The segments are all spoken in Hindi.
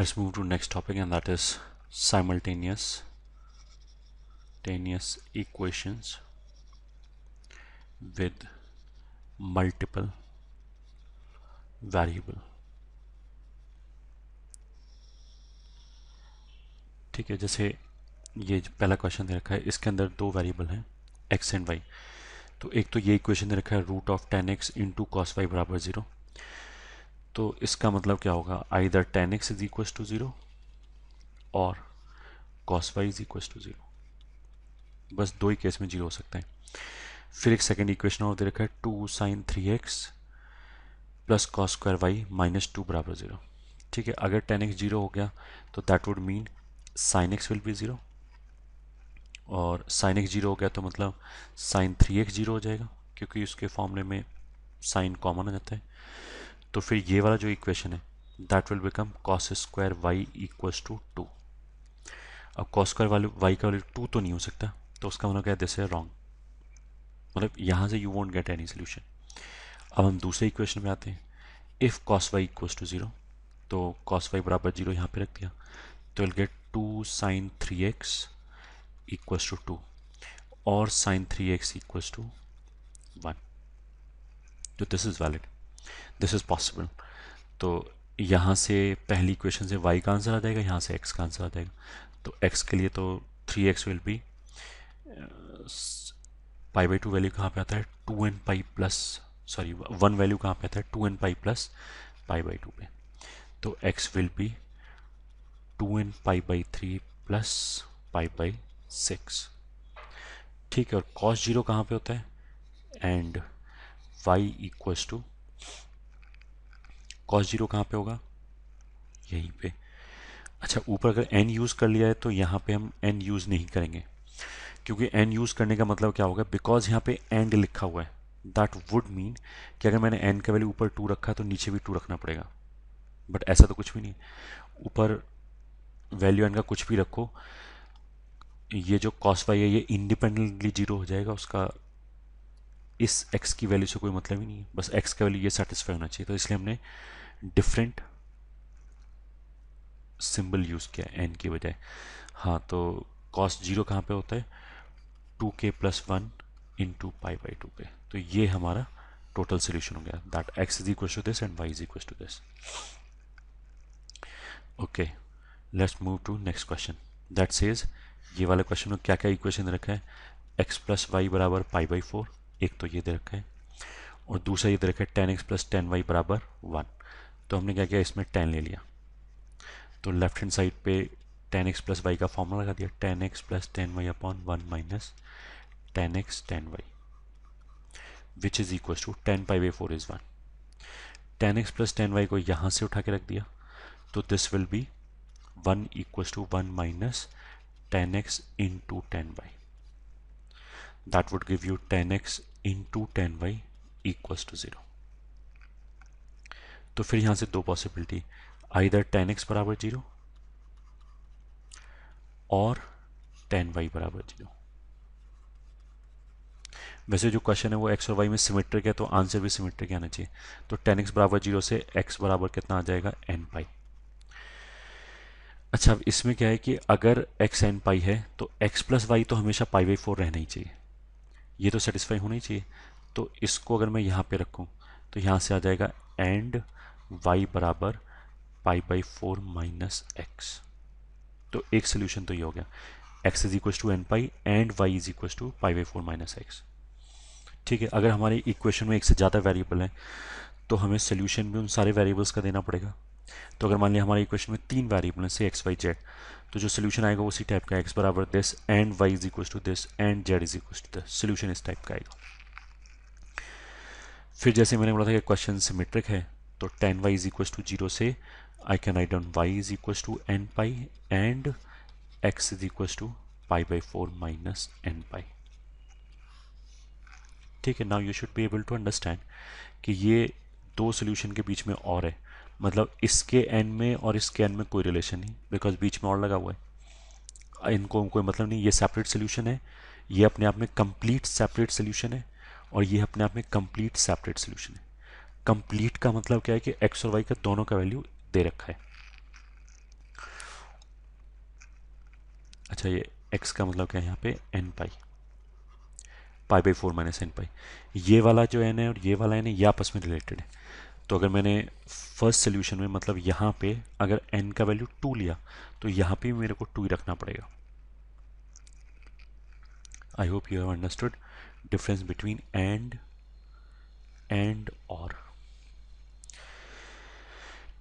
Let's move to next topic, and that is simultaneous equations with multiple variable. ठीक है, जैसे ये जो पहला क्वेश्चन दे रखा है, इसके अंदर दो वेरिएबल हैं x एंड y। तो एक तो ये इक्वेशन दे रखा है root of 10x into cos y बराबर 0। तो इसका मतलब क्या होगा, either 10x is equal to 0 और cos y is equal to 0। बस दो ही केस में 0 हो सकते हैं। फिर एक सेकेंड इक्वेशन और दे रखा है 2 sine 3x plus cos square y minus 2 बराबर 0। ठीक है, अगर 10x 0 हो गया तो that would mean sine x will be 0, और साइन x 0 हो गया तो मतलब साइन 3x 0 हो जाएगा, क्योंकि उसके फॉर्मूले में साइन कॉमन हो जाता है। तो फिर ये वाला जो इक्वेशन है that will become cos square y equals to 2। अब कॉस स्क्वायर वाले वाई का वैल्यू 2 तो नहीं हो सकता, तो उसका मतलब क्या है, दिस इज रॉन्ग। मतलब यहाँ से you won't get any solution. अब हम दूसरे इक्वेशन में आते हैं। If cos y equals to 0, तो कॉस वाई बराबर 0 यहाँ पे रख दिया, तो will get 2 sine 3x equals to 2 और साइन 3x इक्वल्स टू 1। तो this is valid, this is possible. तो यहाँ से पहली इक्वेशन से y का आंसर आ जाएगा, यहाँ से x का आंसर आ जाएगा। तो x के लिए तो 3x will be pi by 2 value कहाँ पे आता है 2n pi plus, sorry 1 value कहाँ पे आता है 2n pi plus pi by 2 पे। तो x will be 2n pi by 3 plus pi by 6। ठीक है, और cos 0 कहाँ पे होता है, and y equals to cos 0 कहाँ पे होगा, यहीं पे। अच्छा, ऊपर अगर n यूज़ कर लिया है तो यहाँ पे हम n यूज़ नहीं करेंगे, क्योंकि n यूज़ करने का मतलब क्या होगा, बिकॉज यहाँ पे एंड लिखा हुआ है, दैट वुड मीन कि अगर मैंने n का वैल्यू ऊपर 2 रखा तो नीचे भी 2 रखना पड़ेगा। बट ऐसा तो कुछ भी नहीं, ऊपर वैल्यू n का कुछ भी रखो, ये जो cos y है ये इंडिपेंडेंटली 0 हो जाएगा, उसका इस x की वैल्यू से कोई मतलब ही नहीं है। बस x का वैल्यू ये सेटिस्फाई होना चाहिए, तो इसलिए हमने डिफरेंट सिंबल यूज़ किया n की बजाय। हाँ, तो cos 0 कहाँ पे होता है 2k plus 1 into pi by 2 पे। तो ये हमारा टोटल सोल्यूशन हो गया, that x is equal to this and y is equal to this. Okay, let's move to next question that says, ये वाले क्वेश्चन में क्या क्या इक्वेशन दे रखा है, x प्लस वाई बराबर पाई बाई 4, एक तो ये दे रखा है, और दूसरा ये दे रखा है 10x प्लस 10y बराबर 1। तो हमने क्या किया, इसमें 10 ले लिया, तो लेफ्ट हैंड साइड पे 10x प्लस वाई का फॉर्मूला लगा दिया, 10x plus 10y upon 1 minus 10x 10y which is equal to 10 pi by 4 is 1। 10x plus 10y को यहाँ से उठा के रख दिया, तो this will be 1 equal to 1 minus 10x into 10y। That would give you 10x into 10y equals to 0। तो फिर यहाँ से दो पॉसिबिलिटी, आइदर 10x बराबर 0 और 10y बराबर 0। वैसे जो क्वेश्चन है वो x और y में सिमेट्रिक है, तो आंसर भी सिमेट्रिक आना चाहिए। तो 10x बराबर 0 से x बराबर कितना आ जाएगा n पाई। अच्छा, अब इसमें क्या है कि अगर x n पाई है तो x प्लस वाई तो हमेशा पाई बाई 4 रहना ही चाहिए, ये तो सेटिस्फाई होना ही चाहिए। तो इसको अगर मैं यहाँ पे रखूँ तो यहाँ से आ जाएगा एंड y बराबर पाई बाई 4 माइनस एक्स। तो एक सोल्यूशन तो ये हो गया, x is equal to N pi and y is equal to pi by 4 minus x. ठीक है, अगर हमारी इक्वेशन में एक से ज़्यादा वेरिएबल है तो हमें सोल्यूशन भी उन सारे वेरिएबल्स का देना पड़ेगा। तो अगर मान लिया हमारी इक्वेशन में 3 वेरिएबल हैं, से एक्स वाई जेड, तो जो सोल्यूशन आएगा उसी टाइप का, x बराबर this and y is equal to this and z is equal to this, solution इस टाइप का आएगा। फिर जैसे मैंने बोला था कि क्वेश्चन सिमेट्रिक है, तो 10y इज इक्वल टू 0 से I can write down y is equal to n pi and x is equal to pi by 4 minus n pi. ठीक है, now you should be able to understand कि ये दो सोल्यूशन के बीच में और है, मतलब इसके n में और इसके n में कोई रिलेशन नहीं, बिकॉज बीच में और लगा हुआ है, इनको कोई मतलब नहीं। ये सेपरेट सोल्यूशन है, ये अपने आप में कंप्लीट सेपरेट सोल्यूशन है, और ये अपने आप में कंप्लीट सेपरेट सोल्यूशन है। कंप्लीट का मतलब क्या है कि x और y का दोनों का वैल्यू दे रखा है। अच्छा ये x का मतलब क्या है यहाँ पे n pi, pi by 4 minus N pi. ये वाला जो n है और ये वाला n है ये आपस में रिलेटेड है। तो अगर मैंने फर्स्ट सोल्यूशन में मतलब यहाँ पे अगर n का वैल्यू 2 लिया तो यहाँ पे मेरे को 2 ही रखना पड़ेगा। I hope you have understood difference between and और।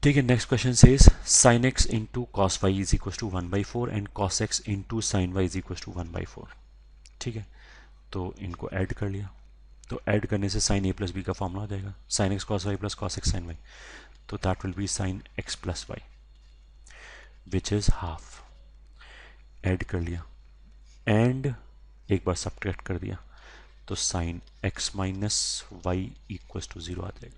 ठीक है, next question says sine x into cos y is equal to 1/4 and cos x into sine y is equal to 1/4। ठीक है, तो इनको ऐड कर लिया, तो ऐड करने से साइन ए प्लस बी का फॉर्मूला हो जाएगा, sine X cos Y plus cos x sine Y, तो that will be sine x plus Y which is half. Add कर लिया एंड एक बार सब्ट्रैक्ट कर दिया, तो sine X minus Y equal to 0 आ जाएगा।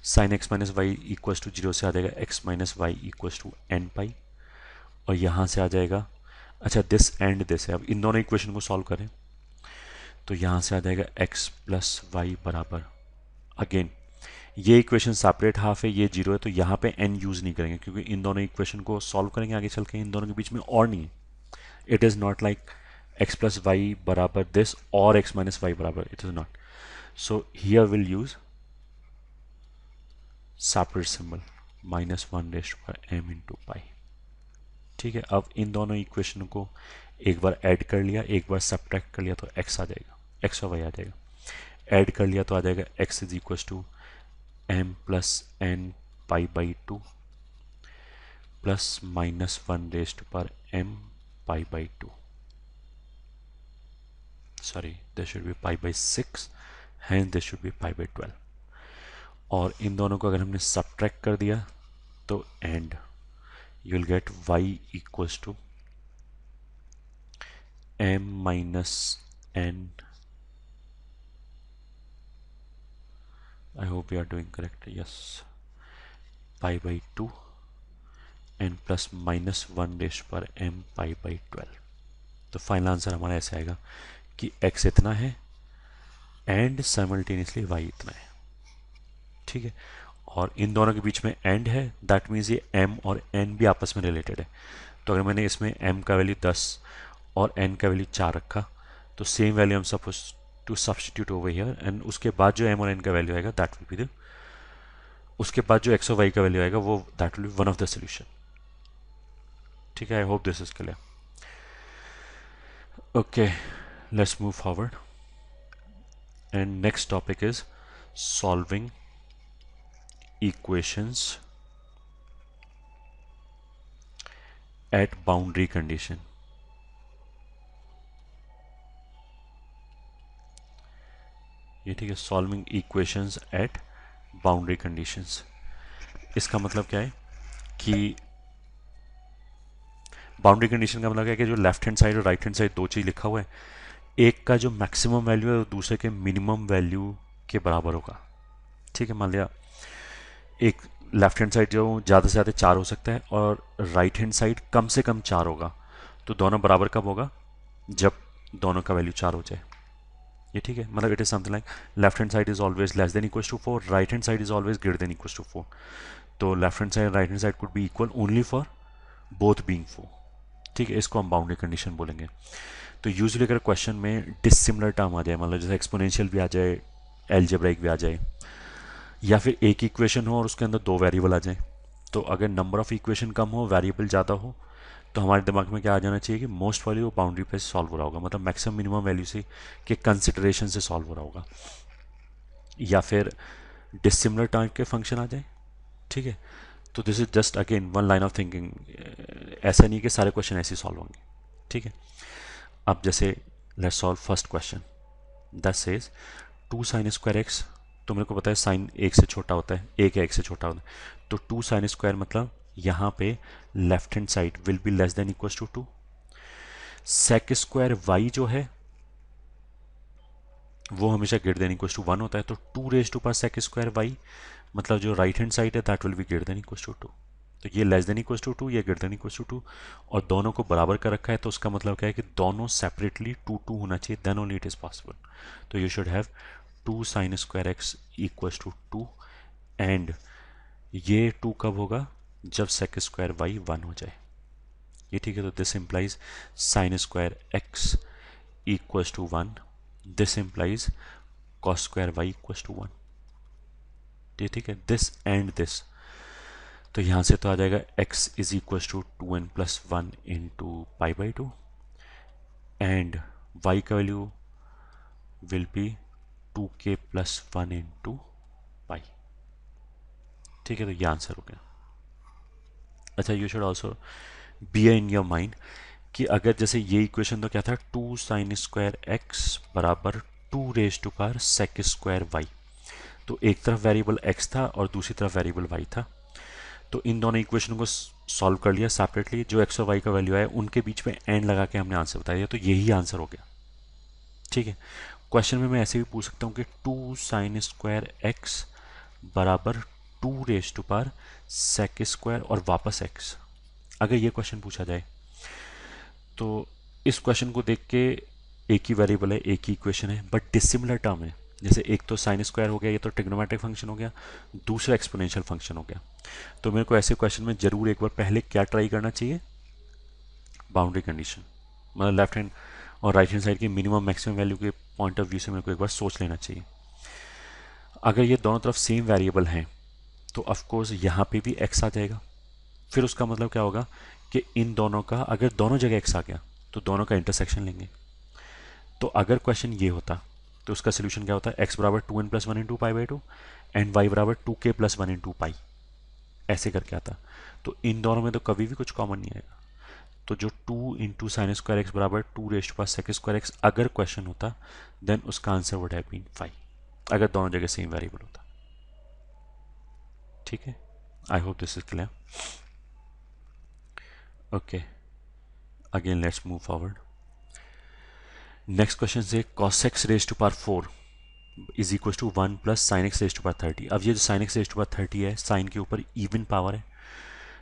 Sine X minus Y equal to 0 से आ जाएगा X minus Y equal to N pi, और यहाँ से आ जाएगा, अच्छा दिस एंड दिस है, अब इन दोनों इक्वेशन को सॉल्व करें तो यहाँ से आ जाएगा x प्लस वाई बराबर, अगेन ये इक्वेशन सेपरेट हाफ है, ये 0 है, तो यहाँ पे n यूज़ नहीं करेंगे क्योंकि इन दोनों इक्वेशन को सॉल्व करेंगे आगे चल के, इन दोनों के बीच में और नहीं है। It is not like x plus Y बराबर दिस और x माइनस वाई बराबर, it is not. So here will use separate symbol -1/m into pi. ठीक है, अब इन दोनों इक्वेशन को एक बार ऐड कर लिया, एक बार सब्ट्रैक्ट कर लिया तो x आ जाएगा, x और y आ जाएगा। ऐड कर लिया तो आ जाएगा x is equal to m plus n pi by 2 plus -1/m pi by 2, sorry this should be pi by 6, hence this should be pi by 12। और इन दोनों को अगर हमने सब्ट्रैक्ट कर दिया तो and you will get y equals to m minus n, I hope we are doing correct, yes, pi by 2 n plus -1/m pi by 12। तो फाइनल आंसर हमारा ऐसे आएगा कि x इतना है एंड साइमल्टेनियसली y इतना है। ठीक है, और इन दोनों के बीच में एंड है, दैट मीन्स ये m और n भी आपस में रिलेटेड है। तो अगर मैंने इसमें m का वैल्यू 10 और n का वैल्यू 4 रखा तो सेम वैल्यू हम suppose to substitute over here, and उसके बाद जो m और n का वैल्यू आएगा दैट विल बी द, उसके बाद जो x और y का वैल्यू आएगा वो that will be one of the solution. ठीक है, I hope this is clear. Okay, let's move forward and next topic is solving equations at boundary condition। ये ठीक है, solving equations at boundary conditions. इसका मतलब क्या है कि बाउंड्री कंडीशन का मतलब क्या है कि जो लेफ्ट हैंड साइड और राइट हैंड साइड दो चीज लिखा हुआ है, एक का जो मैक्सिमम वैल्यू है वो दूसरे के मिनिमम वैल्यू के बराबर होगा। ठीक है, मान लिया एक लेफ्ट हैंड साइड जो ज़्यादा से ज़्यादा 4 हो सकता है और राइट हैंड साइड कम से कम 4 होगा, तो दोनों बराबर कब होगा, जब दोनों का वैल्यू 4 हो जाए। ये ठीक है, मतलब it is something like left hand side is always less than equal to 4, right hand side is always greater than equal to 4। तो left hand side right hand side could be equal only for both being 4। ठीक है, इसको हम बाउंड्री कंडीशन बोलेंगे। तो यूजुअली अगर क्वेश्चन में डिसिमिलर टर्म आ जाए, मतलब जैसे एक्सपोनेंशियल भी आ जाए, एलजेब्राइक भी आ जाए, या फिर एक इक्वेशन हो और उसके अंदर दो वेरिएबल आ जाए, तो अगर नंबर ऑफ इक्वेशन कम हो, वेरिएबल ज़्यादा हो, तो हमारे दिमाग में क्या आ जाना चाहिए कि मोस्ट वैल्यू वो बाउंड्री पे सॉल्व हो रहा होगा, मतलब मैक्सिमम मिनिमम वैल्यू से के कंसिडरेशन से सॉल्व हो रहा होगा, या फिर डिसिमिलर टाइप के फंक्शन आ जाए। ठीक है, तो this is just again one line of thinking, ऐसा नहीं कि सारे क्वेश्चन ऐसे सॉल्व होंगे। ठीक है, अब जैसे let's solve first question, that says 2 sin square x, तो मेरे को पता है साइन एक से छोटा होता है, एक या एक से छोटा होता है, तो 2 sin स्क्वायर मतलब यहाँ पे left hand side will be less than equal to 2। Sec square y जो है वो हमेशा ग्रेटर देन इक्वल टू 1 होता है, तो 2 raise to power sec square y मतलब जो राइट हैंड साइड है that will be greater than equal to 2। तो ये लेस देन इक्वल टू 2, ये ग्रेटर देन इक्वल टू 2, और दोनों को बराबर कर रखा है, तो उसका मतलब क्या है कि दोनों सेपरेटली 2 2 होना चाहिए, then only it is possible. तो you should have 2 sin square X equal to 2, and ये 2 कब होगा, जब सेक स्क्वायर वाई 1 हो जाए। ये ठीक है, तो this implies sine square x equals to 1, this implies cos square y equals to 1। ये ठीक है, दिस एंड दिस, तो यहाँ से तो आ जाएगा x is equals to 2n+1 into pi by 2 and y का value will be 2k+1 into pi. ठीक है, तो ये आंसर हो गया। अच्छा, you should also be in your mind कि अगर जैसे ये इक्वेशन तो क्या था, 2 साइन स्क्वायर एक्स बराबर 2 raise to power sec square y, तो एक तरफ वेरिएबल x था और दूसरी तरफ वेरिएबल y था। तो इन दोनों इक्वेशन को सॉल्व कर लिया सेपरेटली, जो x और y का वैल्यू आया उनके बीच में एंड लगा के हमने आंसर बता दिया, तो यही आंसर हो गया। ठीक है, क्वेश्चन में मैं ऐसे भी पूछ सकता हूँ कि 2 साइन स्क्वायर एक्स बराबर 2 raise to power sec square और वापस x, अगर ये क्वेश्चन पूछा जाए तो इस क्वेश्चन को देख के एक ही वेरिएबल है, एक ही इक्वेशन है, बट डिसिमिलर टर्म है। जैसे एक तो साइन स्क्वायर हो गया, ये तो ट्रिग्नोमेट्रिक फंक्शन हो गया, दूसरा एक्सपोनेंशियल फंक्शन हो गया। तो मेरे को ऐसे क्वेश्चन में जरूर एक बार पहले क्या ट्राई करना चाहिए, बाउंड्री कंडीशन, मतलब लेफ्ट हैंड और राइट हैंड साइड की मिनिमम मैक्सिमम वैल्यू के पॉइंट ऑफ व्यू से मेरे को एक बार सोच लेना चाहिए। अगर ये दोनों तरफ सेम वेरिएबल हैं तो ऑफकोर्स यहाँ पे भी x आ जाएगा। फिर उसका मतलब क्या होगा कि इन दोनों का अगर दोनों जगह x आ गया तो दोनों का इंटरसेक्शन लेंगे। तो अगर क्वेश्चन ये होता तो उसका सोल्यूशन क्या होता है, x बराबर 2n+1 into pi by 2 and y बराबर 2k+1 इंटू पाई, ऐसे करके आता। तो इन दोनों में तो कभी भी कुछ कॉमन नहीं आएगा। तो जो 2 इंटू साइन स्क्वायर एक्स बराबर 2 raise to power sec square x अगर क्वेश्चन होता देन उसका आंसर वुड हैव बीन 5, अगर दोनों जगह सेम वेरिएबल होता। ठीक है, I hope this is clear. Okay, again let's move forward. Next question से cos x raise to power 4 is equal to 1 plus sine x raise to power 30। अब ये जो sine x raise to power 30 है, साइन के ऊपर इवन पावर है,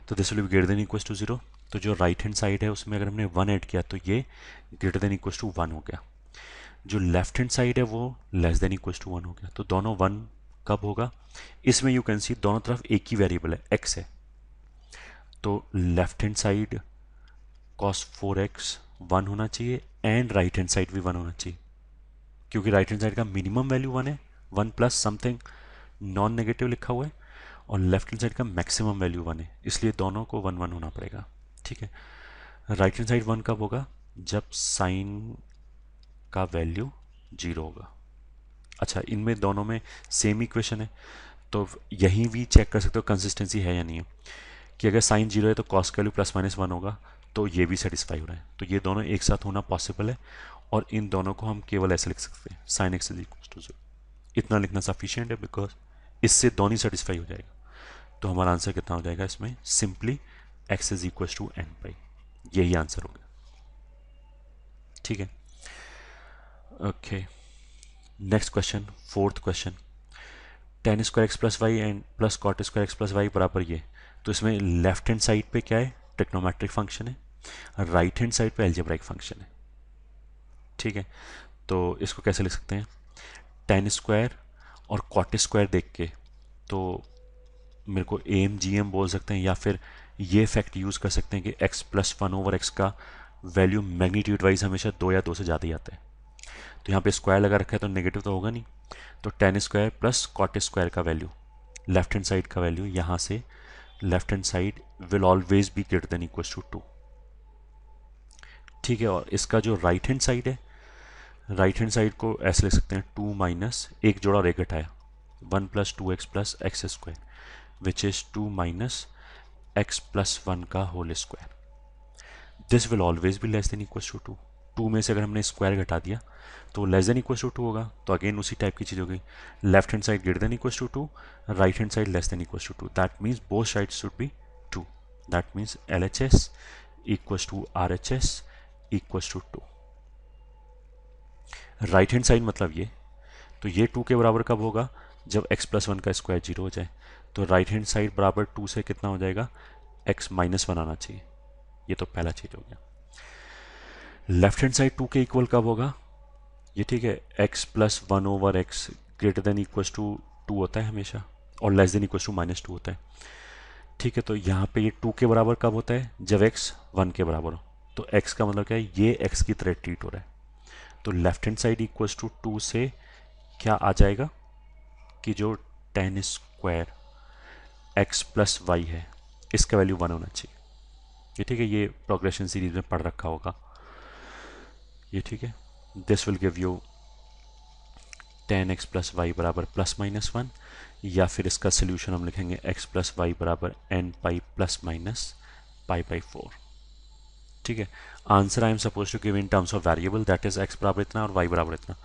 तो this will be greater than equal to 0। तो जो राइट हैंड साइड है उसमें अगर हमने 1 ऐड किया तो ये ग्रेटर देन इक्वल टू 1 हो गया। जो लेफ्ट हैंड साइड है वो लेस देन इक्वल टू 1 हो गया। तो दोनों 1 कब होगा, इसमें यू कैन सी दोनों तरफ एक ही वेरिएबल है, x है, तो left hand side cos 4x 1 होना चाहिए एंड राइट हैंड साइड भी 1 होना चाहिए, क्योंकि राइट हैंड साइड का मिनिमम वैल्यू 1 है, 1 प्लस समथिंग नॉन नेगेटिव लिखा हुआ है, और लेफ्ट हैंड साइड का मैक्सिमम वैल्यू 1 है, इसलिए दोनों को 1 1 होना पड़ेगा। ठीक है, राइट हैंड साइड 1 कब होगा, जब साइन का वैल्यू 0 होगा। अच्छा, इनमें दोनों में सेम इक्वेशन है, तो यहीं भी चेक कर सकते हो कंसिस्टेंसी है या नहीं है, कि अगर साइन 0 है तो कॉस का वैल्यू ±1 होगा, तो ये भी सेटिस्फाई हो रहा है। तो ये दोनों एक साथ होना पॉसिबल है, और इन दोनों को हम केवल ऐसे लिख सकते हैं, sine x is equal to 0। इतना लिखना सफिशियंट है, बिकॉज इससे दोनों ही सेटिस्फाई हो जाएगा। तो हमारा आंसर कितना हो जाएगा इसमें, simply X is equal to N pi, यही आंसर हो गया। ठीक है, okay, next question, fourth question, tan square X plus Y and plus cot square X plus Y बराबर ये। तो इसमें लेफ्ट हैंड साइड पे क्या है, ट्रिग्नोमेट्रिक फंक्शन है, राइट हैंड साइड पे एल्जेब्राइक फंक्शन है। ठीक है, तो इसको कैसे लिख सकते हैं, tan स्क्वायर और कॉट स्क्वायर देख के तो मेरे को एम जी एम बोल सकते हैं, या फिर ये फैक्ट यूज़ कर सकते हैं कि x प्लस 1/x का वैल्यू मैग्नीट्यूड वाइज हमेशा 2 या 2 से ज़्यादा ही आता है। तो यहाँ पे स्क्वायर लगा रखा है तो नेगेटिव तो होगा नहीं, तो tan square plus cot square का वैल्यू, लेफ्ट हैंड साइड का वैल्यू, यहाँ से left hand side will always be greater than equal to 2। ठीक है, और इसका जो राइट हैंड साइड है, राइट हैंड साइड को ऐसे लिख सकते हैं, 2 माइनस एक जोड़ा और एक घटाया, 1 plus 2x plus x square which is 2 minus x plus 1 का whole square. This will always be less than equal to 2। 2 में से अगर हमने स्क्वायर घटा दिया तो लेस देन इक्वल टू 2 होगा, तो अगेन उसी टाइप की चीज़ होगी, left hand side greater than equal to 2, right hand side less than equal to 2, that means both side should be 2, that means LHS equal to RHS equal to 2। Right hand side मतलब ये, तो ये 2 के बराबर कब होगा, जब x प्लस 1 का स्क्वायर 0 हो जाए। तो राइट हैंड साइड बराबर 2 से कितना हो जाएगा, x माइनस 1 आना चाहिए, ये तो पहला चीज हो गया। लेफ्ट हैंड साइड 2 के इक्वल कब होगा, ये ठीक है, x plus 1/x greater than equal to 2 होता है हमेशा, और लेस देन इक्वल टू -2 होता है। ठीक है, तो यहाँ पे ये 2 के बराबर कब होता है? जब x 1 के बराबर हो। तो x का मतलब क्या है? ये x की तरह ट्रीट हो रहा है। तो left hand side equals to 2 से क्या आ जाएगा कि जो tan square x plus y है इसका वैल्यू 1 होना चाहिए। ये ठीक है, ये प्रोग्रेशन सीरीज में पढ़ रखा होगा ये, ठीक है। This will give you tan x plus Y बराबर प्लस माइनस 1, या फिर इसका सोल्यूशन हम लिखेंगे x प्लस वाई बराबर n pi plus minus pi by 4। ठीक है, answer I am suppose to give in terms of variable, that is x बराबर इतना और y बराबर इतना।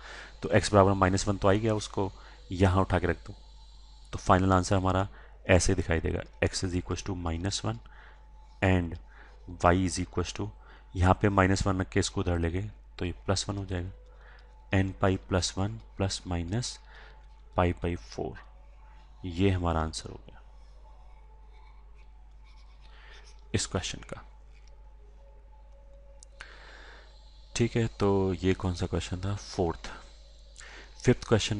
तो x बराबर -1 तो आ ही गया, उसको यहाँ उठा के रख दो। तो फाइनल आंसर हमारा ऐसे दिखाई देगा, x is equal to -1 and y is equal to, यहाँ पे -1 रख के इसको उधर ले गए तो ये +1 हो जाएगा, n pi plus 1 plus minus pi by 4। ये हमारा आंसर हो गया इस क्वेश्चन का। ठीक है, तो ये कौन सा क्वेश्चन था? फोर्थ। फिफ्थ क्वेश्चन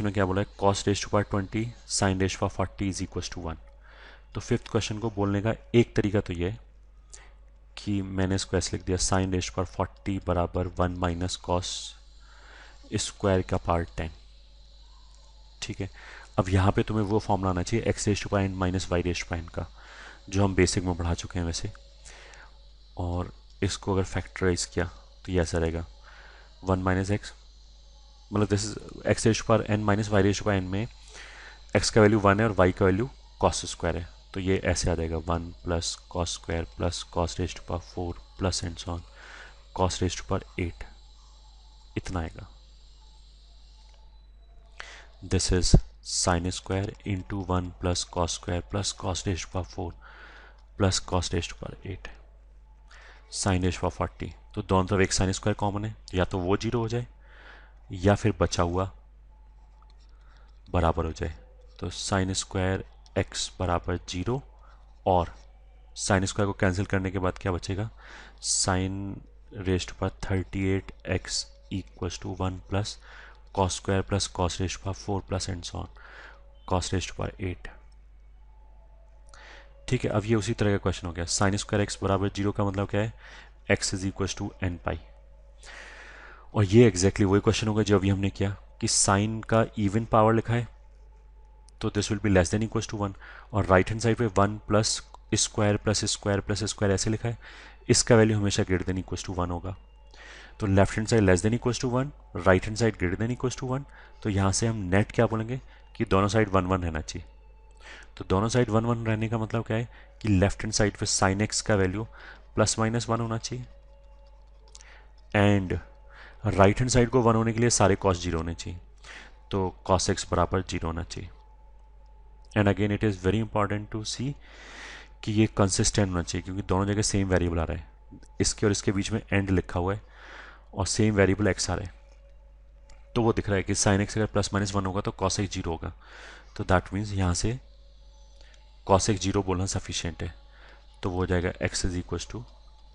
में क्या बोला है? cos raise to power 20 sin raise power 40 is equal to 1। तो फिफ्थ क्वेश्चन को बोलने का एक तरीका तो ये है कि मैंने इसको ऐसे लिख दिया, sin रेज पावर 40 बराबर 1 माइनस कॉस स्क्वायर का पावर 10। ठीक है, अब यहाँ पे तुम्हें वो फॉर्मूला आना चाहिए x raise to power n minus y raise to power n का, जो हम बेसिक में पढ़ा चुके हैं वैसे। और इसको अगर फैक्टराइज किया तो ये ऐसा रहेगा 1 माइनस एक्स, मतलब this is x raise power n minus y raise power n में एक्स का वैल्यू 1 है और वाई का वैल्यू कॉस स्क्वायर है। तो ये ऐसे आ जाएगा 1 plus cos square plus cos raise to power 4 plus and so on cos raise to power 8, इतना आएगा। This is sine square into 1 plus cos square plus cos raise to power 4 plus cos raise to power 8 sine raise power 40। तो दोनों तरफ एक साइन स्क्वायर कॉमन है, या तो वो जीरो हो जाए या फिर बचा हुआ बराबर हो जाए। तो साइन स्क्वायर एक्स बराबर 0 और साइन स्क्वायर को कैंसिल करने के बाद क्या बचेगा? Sine raise to power 38 x equals to 1 plus cos square plus cos raise to power 4 plus and so on cos raise to power 8। ठीक है, अब ये उसी तरह का क्वेश्चन हो गया। साइन स्क्वायर एक्स बराबर 0 का मतलब क्या है? X is equal to N pi. और ये एग्जैक्टली वही क्वेश्चन होगा जो अभी हमने किया कि साइन का इवन पावर लिखा है तो this will be less than equal to 1, और राइट हैंड साइड पे 1 plus square plus square plus square ऐसे लिखा है, इसका वैल्यू हमेशा ग्रेटर देन इक्वल टू 1 होगा। तो left hand side less than equal to 1, right hand side greater than equal to 1। तो यहाँ से हम नेट क्या बोलेंगे कि दोनों साइड 1 1 रहना चाहिए। तो दोनों साइड 1 1 रहने का मतलब क्या है कि लेफ्ट हैंड साइड पे साइन एक्स का वैल्यू प्लस माइनस 1 होना चाहिए, एंड राइट हैंड साइड को 1 होने के लिए सारे कॉस 0 होने चाहिए। तो कॉस एक्स बराबर 0 होना चाहिए। And again it is very important to see कि ये कंसिस्टेंट होना चाहिए, क्योंकि दोनों जगह सेम वेरिएबल आ रहा है, इसके और इसके बीच में एंड लिखा हुआ है और सेम वेरिएबल एक्स आ रहा है। तो वो दिख रहा है कि साइन एक्स अगर प्लस माइनस 1 होगा तो कॉस एक्स 0 होगा। तो दैट मीन्स यहाँ से कॉस एक्स 0 बोलना सफिशियंट है। तो वो हो जाएगा x is equal to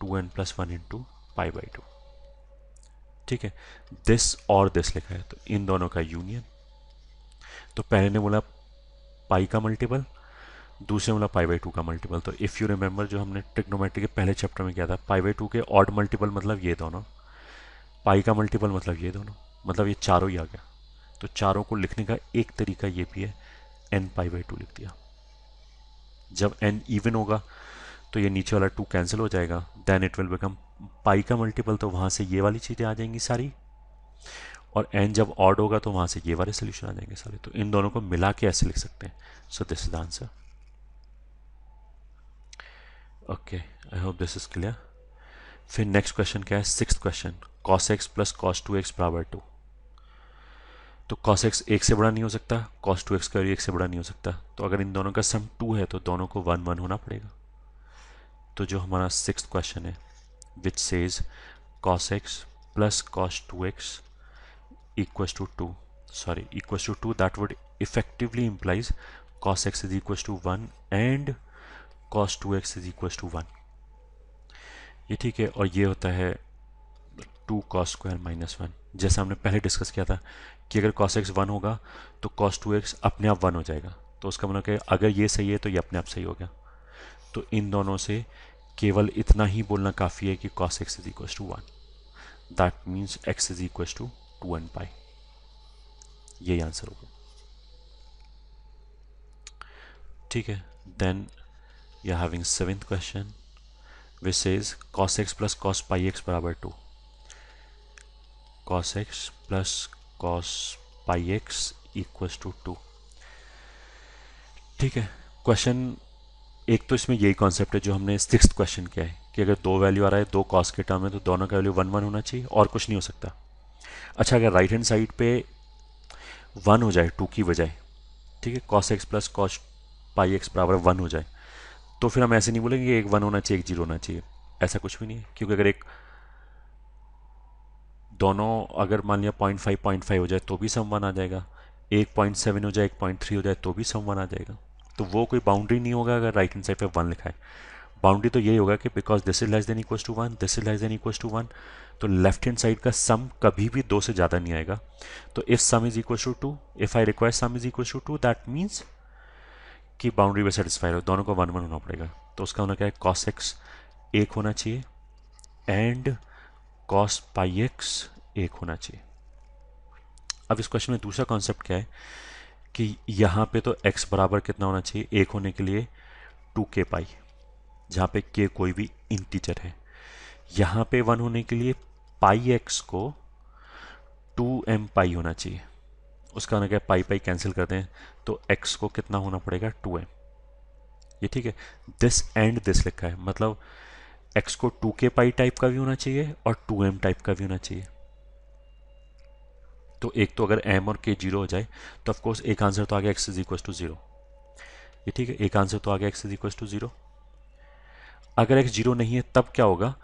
2n plus 1 into pi by 2। ठीक है, दिस और दिस लिखा है तो इन दोनों का यूनियन। तो पहले ने बोला पाई का मल्टीपल, दूसरे बोला पाई बाई 2 का मल्टीपल। तो इफ़ यू रिमेंबर जो हमने ट्रिग्नोमेट्री के पहले चैप्टर में किया था, पाई बाई 2 के ऑड मल्टीपल मतलब ये दोनों, पाई का मल्टीपल मतलब ये दोनों, मतलब ये चारों ही आ गया। तो चारों को लिखने का एक तरीका ये भी है, n पाई बाई 2 लिख दिया। जब n इवन होगा तो ये नीचे वाला 2 कैंसिल हो जाएगा, देन इट विल बिकम पाई का मल्टीपल, तो वहाँ से ये वाली चीज़ें आ जाएंगी सारी, और n जब ऑड होगा तो वहाँ से ये वाले सोल्यूशन आ जाएंगे सारे। तो इन दोनों को मिला के ऐसे लिख सकते हैं। So this is the answer. Okay, I hope this is clear. फिर नेक्स्ट क्वेश्चन क्या है? Sixth question, cos x plus cos 2x बराबर 2। तो कॉस एक्स 1 से बड़ा नहीं हो सकता, कॉस 2x का 1 से बड़ा नहीं हो सकता। तो अगर इन दोनों का सम 2 है तो दोनों को 1 1 होना पड़ेगा। तो जो हमारा सिक्स्थ क्वेश्चन है विच says cos x plus cos 2x equals to 2, sorry equals to 2, that would effectively implies cos x is equals to 1 and cos 2x is equals to 1। ये ठीक है, और ये होता है 2 cos स्क्वायर माइनस 1। जैसा हमने पहले डिस्कस किया था कि अगर cos x 1 होगा तो cos 2x अपने आप 1 हो जाएगा। तो उसका मतलब कि अगर ये सही है तो ये अपने आप सही हो गया। तो इन दोनों से केवल इतना ही बोलना काफ़ी है कि cos x is equal to 1, that means x is equal to 2n pi. यही आंसर होगा। ठीक है, then you are having seventh question which says cos x plus cos pi x बराबर 2। cos x plus cos pi x equals to 2। ठीक है, क्वेश्चन एक तो इसमें यही कॉन्सेप्ट है जो हमने सिक्स्थ क्वेश्चन किया है कि अगर दो वैल्यू आ रहा है, दो कॉस के टर्म है, तो दोनों का वैल्यू 1 1 होना चाहिए और कुछ नहीं हो सकता। अच्छा, अगर राइट हैंड साइड पे 1 हो जाए 2 की बजाय, ठीक है, cos x plus cos pi x बराबर 1 हो जाए, तो फिर हम ऐसे नहीं बोलेंगे कि एक 1 होना चाहिए एक 0 होना चाहिए। ऐसा कुछ भी नहीं है, क्योंकि अगर एक दोनों अगर मान लिया 0.5 हो जाए तो भी सम 1 आ जाएगा, एक 0.7 हो जाए, एक 0.3 हो जाए तो भी सम 1 आ जाएगा। तो वो कोई बाउंड्री नहीं होगा अगर राइट हैंड साइड पे 1 लिखा है। बाउंड्री तो यही होगा कि because this is less than equals to 1, this is less than equals to 1, तो लेफ्ट हैंड साइड का सम कभी भी 2 से ज़्यादा नहीं आएगा। तो if sum is equals to 2, if I require sum is equals to 2, that means कि बाउंड्री में सेटिस्फाइड हो, दोनों को 1 1 होना पड़ेगा। तो उसका होना क्या है, cos x 1 होना चाहिए एंड cos पाई x 1 होना चाहिए। अब इस क्वेश्चन में दूसरा कॉन्सेप्ट क्या है कि यहाँ पे तो x बराबर कितना होना चाहिए 1 होने के लिए 2k पाई, जहाँ पे k कोई भी इंटीजर है। यहाँ पे 1 होने के लिए पाई x को 2m पाई होना चाहिए। उसका होना क्या, पाई पाई कैंसिल करते हैं तो x को कितना होना पड़ेगा 2m। ये ठीक है, दिस एंड दिस लिखा है, मतलब x को 2k पाई टाइप का भी होना चाहिए और 2m टाइप का भी होना चाहिए। तो एक तो अगर m और k 0 हो जाए तो ऑफकोर्स एक आंसर तो आ गया x इज इक्वल टू 0। ये ठीक है, एक आंसर तो आ गया x इज इक्वल टू 0। अगर x 0 नहीं है तब क्या होगा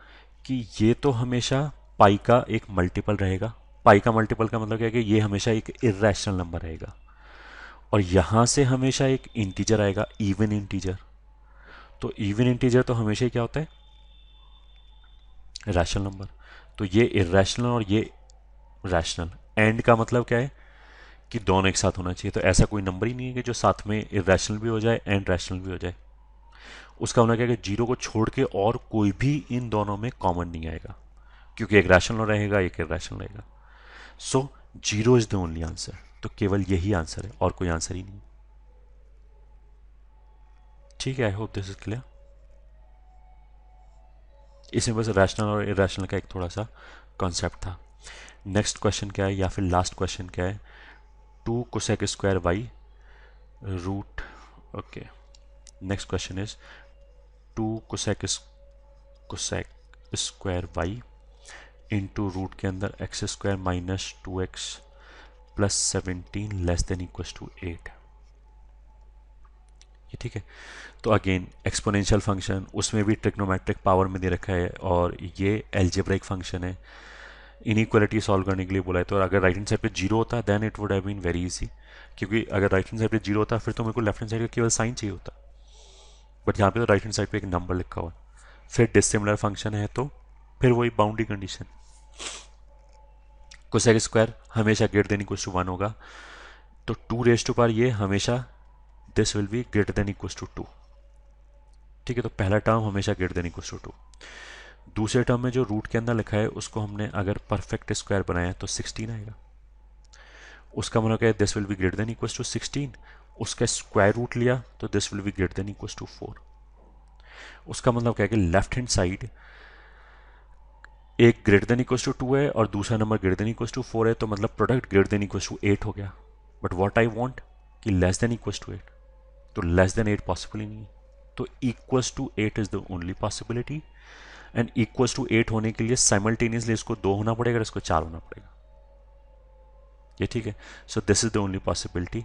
कि ये तो हमेशा पाई का एक मल्टीपल रहेगा। पाई का मल्टीपल का मतलब क्या है कि ये हमेशा एक इरेशनल नंबर रहेगा और यहां से हमेशा एक इंटीजर आएगा, इवन इंटीजर। तो इवन इंटीजर तो हमेशा ही क्या होता है, रैशनल नंबर। तो ये इरेशनल और ये रैशनल, एंड का मतलब क्या है कि दोनों एक साथ होना चाहिए। तो ऐसा कोई नंबर ही नहीं है कि जो साथ में इरेशनल भी हो जाए एंड रैशनल भी हो जाए। उसका होना क्या है कि 0 को छोड़ के और कोई भी इन दोनों में कॉमन नहीं आएगा, क्योंकि एक रैशनल रहेगा एक इरेशनल रहेगा। सो 0 इज द ओनली आंसर। तो केवल यही आंसर है और कोई आंसर ही नहीं। ठीक है, I hope this is clear. इसमें बस रैशनल और इरेशनल का एक थोड़ा सा कॉन्सेप्ट था। नेक्स्ट क्वेश्चन क्या है या फिर लास्ट क्वेश्चन क्या है, 2 cosec square y root, okay, next question is 2 cosec square y into root के अंदर x square minus 2x plus 17 less than equal to 8। ये ठीक है, तो अगेन एक्सपोनेंशियल फंक्शन, उसमें भी ट्रिग्नोमेट्रिक पावर में दे रखा है और ये एल्जेब्रिक फंक्शन है। इनइक्वालिटी सॉल्व करने के लिए बोला है, तो अगर राइट हैंड साइड पे 0 होता then it would have been very easy, क्योंकि अगर राइट हैंड साइड पे 0 होता फिर तो मेरे को लेफ्ट हैंड साइड का केवल साइन चाहिए होता, बट यहाँ पे तो राइट हैंड साइड पे एक नंबर लिखा हुआ है। फिर डिसिमिलर फंक्शन है तो फिर वही बाउंड्री कंडीशन, कोसेक स्क्वायर हमेशा ग्रेटर देन इक्वल टू 1 होगा, तो 2 रेज टू पावर ये हमेशा this will be greater than equal to 2। ठीक है, तो पहला टर्म हमेशा ग्रेटर देन इक्वल टू 2। दूसरे टर्म में जो रूट के अंदर लिखा है उसको हमने अगर परफेक्ट स्क्वायर बनाया तो 16 आएगा। उसका मतलब क्या है, this will be greater than equal to 16, उसका स्क्वायर रूट लिया तो this will be greater than equal to 4। उसका मतलब क्या है कि लेफ्ट हैंड साइड एक ग्रेटर देन इक्वल टू 2 है और दूसरा number greater than equal to 4 है, तो मतलब product greater than equal to 8 हो गया। बट व्हाट आई वांट कि लेस देन इक्वल टू 8, तो लेस देन 8 पॉसिबल ही नहीं है, तो equals to 8 is the only possibility. And equals to 8 होने के लिए साइमल्टेनियसली इसको 2 होना पड़ेगा और इसको 4 होना पड़ेगा। ये ठीक है, so this is the only possibility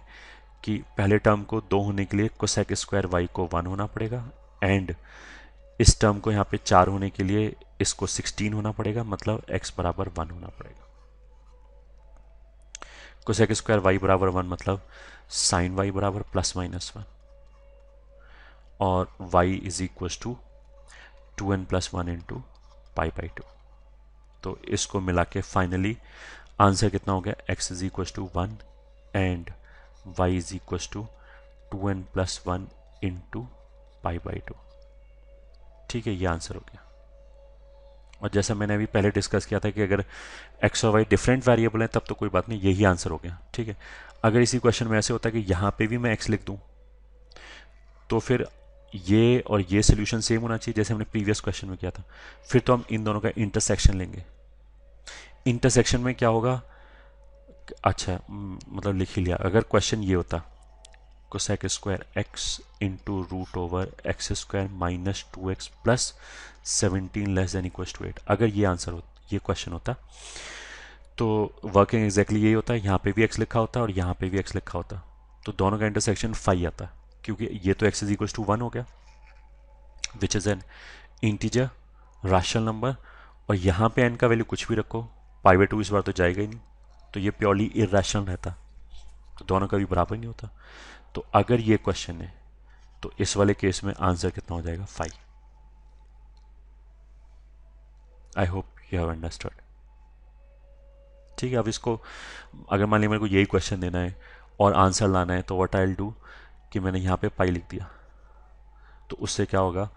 कि पहले टर्म को 2 होने के लिए कोसेक स्क्वायर वाई को 1 होना पड़ेगा एंड इस टर्म को यहाँ पे 4 होने के लिए इसको 16 होना पड़ेगा, मतलब x बराबर 1 होना पड़ेगा। कोसेक स्क्वायर वाई बराबर 1 मतलब साइन वाई बराबर प्लस माइनस 1 और y is equal to 2n plus 1 into pi by 2। तो इसको मिला के फाइनली आंसर कितना हो गया, x is equal to 1 and y is equal to 2n+1 into π/2। ठीक है, ये आंसर हो गया। और जैसा मैंने अभी पहले डिस्कस किया था कि अगर एक्स और वाई डिफरेंट वेरिएबल हैं तब तो कोई बात नहीं, यही आंसर हो गया। ठीक है, अगर इसी क्वेश्चन में ऐसे होता है कि यहाँ पे भी मैं एक्स लिख दूँ तो फिर ये और ये सोल्यूशन सेम होना चाहिए जैसे हमने प्रीवियस क्वेश्चन में किया था। फिर तो हम इन दोनों का इंटरसेक्शन लेंगे। इंटरसेक्शन में क्या होगा, अच्छा मतलब लिख ही लिया। अगर क्वेश्चन ये होता cosec square x into root over x square minus 2x plus 17 less than equal to 8, अगर ये आंसर हो, ये क्वेश्चन होता तो वर्किंग एग्जैक्टली यही होता है। यहाँ पे भी एक्स लिखा होता और यहाँ पे भी एक्स लिखा होता, तो दोनों का इंटरसेक्शन 5 आता, क्योंकि ये तो x इज इक्वल टू 1 हो गया which is an integer rational number, और यहाँ पे n का वैल्यू कुछ भी रखो, π/2 इस बार तो जाएगा ही नहीं, तो ये प्योरली इरेशनल रहता, तो दोनों का भी बराबर नहीं होता। तो अगर ये क्वेश्चन है तो इस वाले केस में आंसर कितना हो जाएगा, 5। आई होप यू हैव अंडरस्टूड। ठीक है, अब इसको अगर मान लिया मेरे को यही क्वेश्चन देना है और आंसर लाना है तो व्हाट आई विल डू कि मैंने यहाँ पे पाई लिख दिया, तो उससे क्या होगा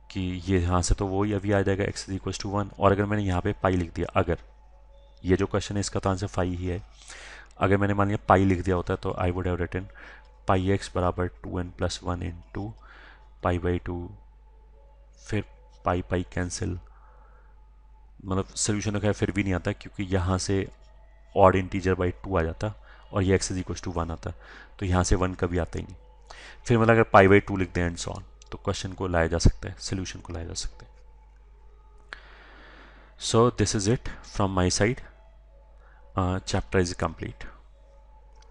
कि ये यहाँ से तो वो ही अभी आ जाएगा x इज इक्वल टू 1, और अगर मैंने यहाँ पे पाई लिख दिया, अगर ये जो क्वेश्चन है इसका तो आंसर 5 ही है, अगर मैंने मान लिया पाई लिख दिया होता तो I would have written πx बराबर 2n+1 इंटू π/2, फिर पाई कैंसिल, मतलब सोल्यूशन तो खैर फिर भी नहीं आता क्योंकि यहाँ से ऑड इंटीजर बाई 2 आ जाता और ये x इज इक्वल टू 1 आता, तो यहाँ से 1 कभी आता ही नहीं। फिर मतलब अगर π/2 लिख दें एंड सो ऑन, तो क्वेश्चन को लाया जा सकता है, सोल्यूशन को लाया जा सकता है। So this is it from my side, chapter is complete.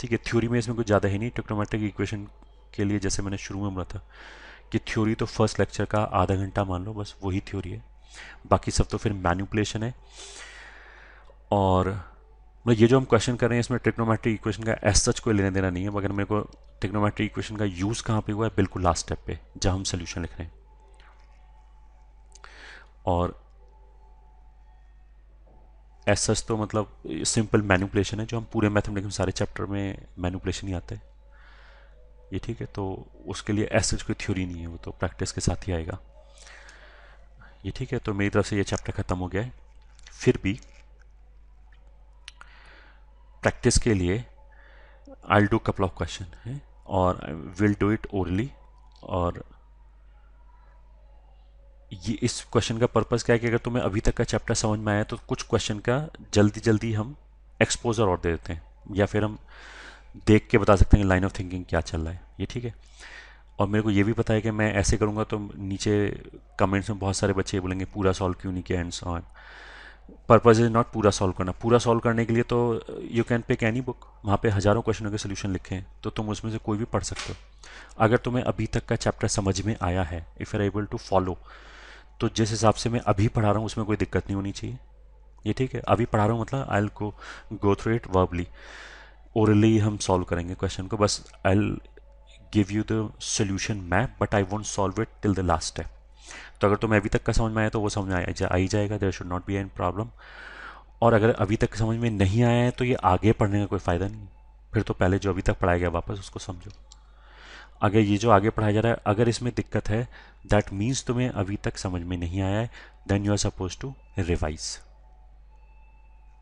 ठीक है, थ्योरी में इसमें कुछ ज़्यादा है नहीं। ट्रिग्नोमेट्रिक इक्वेशन के लिए जैसे मैंने शुरू में बोला था कि थ्योरी तो फर्स्ट लेक्चर का आधा घंटा मान लो, बस वही थ्योरी है, बाकी सब तो फिर मैनिपुलेशन है। और मतलब ये जो हम क्वेश्चन कर रहे हैं इसमें ट्रिग्नोमेट्रिक इक्वेशन का एज सच कोई लेने देना नहीं है, मगर मेरे को ट्रिग्नोमेट्रिक इक्वेशन का यूज़ कहाँ पे हुआ है, बिल्कुल लास्ट स्टेप पे जब हम सोल्यूशन लिख रहे हैं। और एज सच तो मतलब सिंपल मैनिपुलेशन है जो हम पूरे मैथमेटिक्स में सारे चैप्टर में मैनिपुलेशन ही आता है ये। ठीक है, तो उसके लिए एज सच कोई थ्योरी नहीं है, वो तो प्रैक्टिस के साथ ही आएगा ये। ठीक है, तो मेरी तरफ से ये चैप्टर ख़त्म हो गया है। फिर भी प्रैक्टिस के लिए I do couple of question है और विल डू इट ओरली। और ये इस क्वेश्चन का पर्पस क्या है कि अगर तुम्हें अभी तक का चैप्टर समझ में आया तो कुछ क्वेश्चन का जल्दी जल्दी हम एक्सपोजर और दे देते हैं, या फिर हम देख के बता सकते हैं लाइन ऑफ थिंकिंग क्या चल रहा है ये। ठीक है, और मेरे को ये भी पता है कि मैं ऐसे करूँगा तो नीचे कमेंट्स में बहुत सारे बच्चे बोलेंगे पूरा सॉल्व क्यों नहीं किया and so on. Purpose is not पूरा सॉल्व करना, पूरा सॉल्व करने के लिए तो you can pick any book, वहाँ पे हज़ारों क्वेश्चनों के सोल्यूशन लिखे हैं, तो तुम उसमें से कोई भी पढ़ सकते हो। अगर तुम्हें अभी तक का चैप्टर समझ में आया है, if you are able to follow, तो जिस हिसाब से मैं अभी पढ़ा रहा हूँ उसमें कोई दिक्कत नहीं होनी चाहिए ये। ठीक है, अभी पढ़ा रहा हूँ मतलब I will go through it verbally, orally हम सॉल्व करेंगे क्वेश्चन को, बस I will give you the solution map but I won't solve it till the last step. तो अगर तुम्हें अभी तक का समझ में आया तो वो समझ में आ ही जाएगा, there should not be any problem. और अगर अभी तक समझ में नहीं आया है तो ये आगे पढ़ने का कोई फ़ायदा नहीं, फिर तो पहले जो अभी तक पढ़ाया गया वापस उसको समझो। अगर ये जो आगे पढ़ाया जा रहा है अगर इसमें दिक्कत है, दैट मीन्स तुम्हें अभी तक समझ में नहीं आया है, then you are suppose to revise.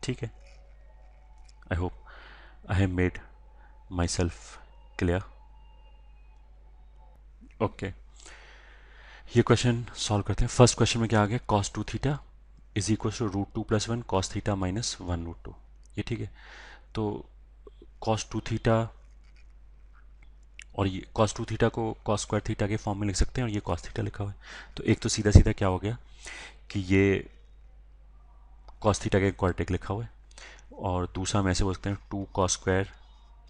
ठीक है, I hope I have made myself clear. Okay, ये क्वेश्चन सॉल्व करते हैं। फर्स्ट क्वेश्चन में क्या आ गया, cos 2 theta is equal to √2+1 cos theta minus 1√2। ये ठीक है, तो cos 2 थीटा और ये cos 2 थीटा को cos स्क्वायर थीटा के फॉर्म में लिख सकते हैं, और ये cos थीटा लिखा हुआ है। तो एक तो सीधा सीधा क्या हो गया कि ये cos थीटा के क्वाड्रेटिक लिखा हुआ है, और दूसरा हम ऐसे बोल सकते हैं 2 cos स्क्वायर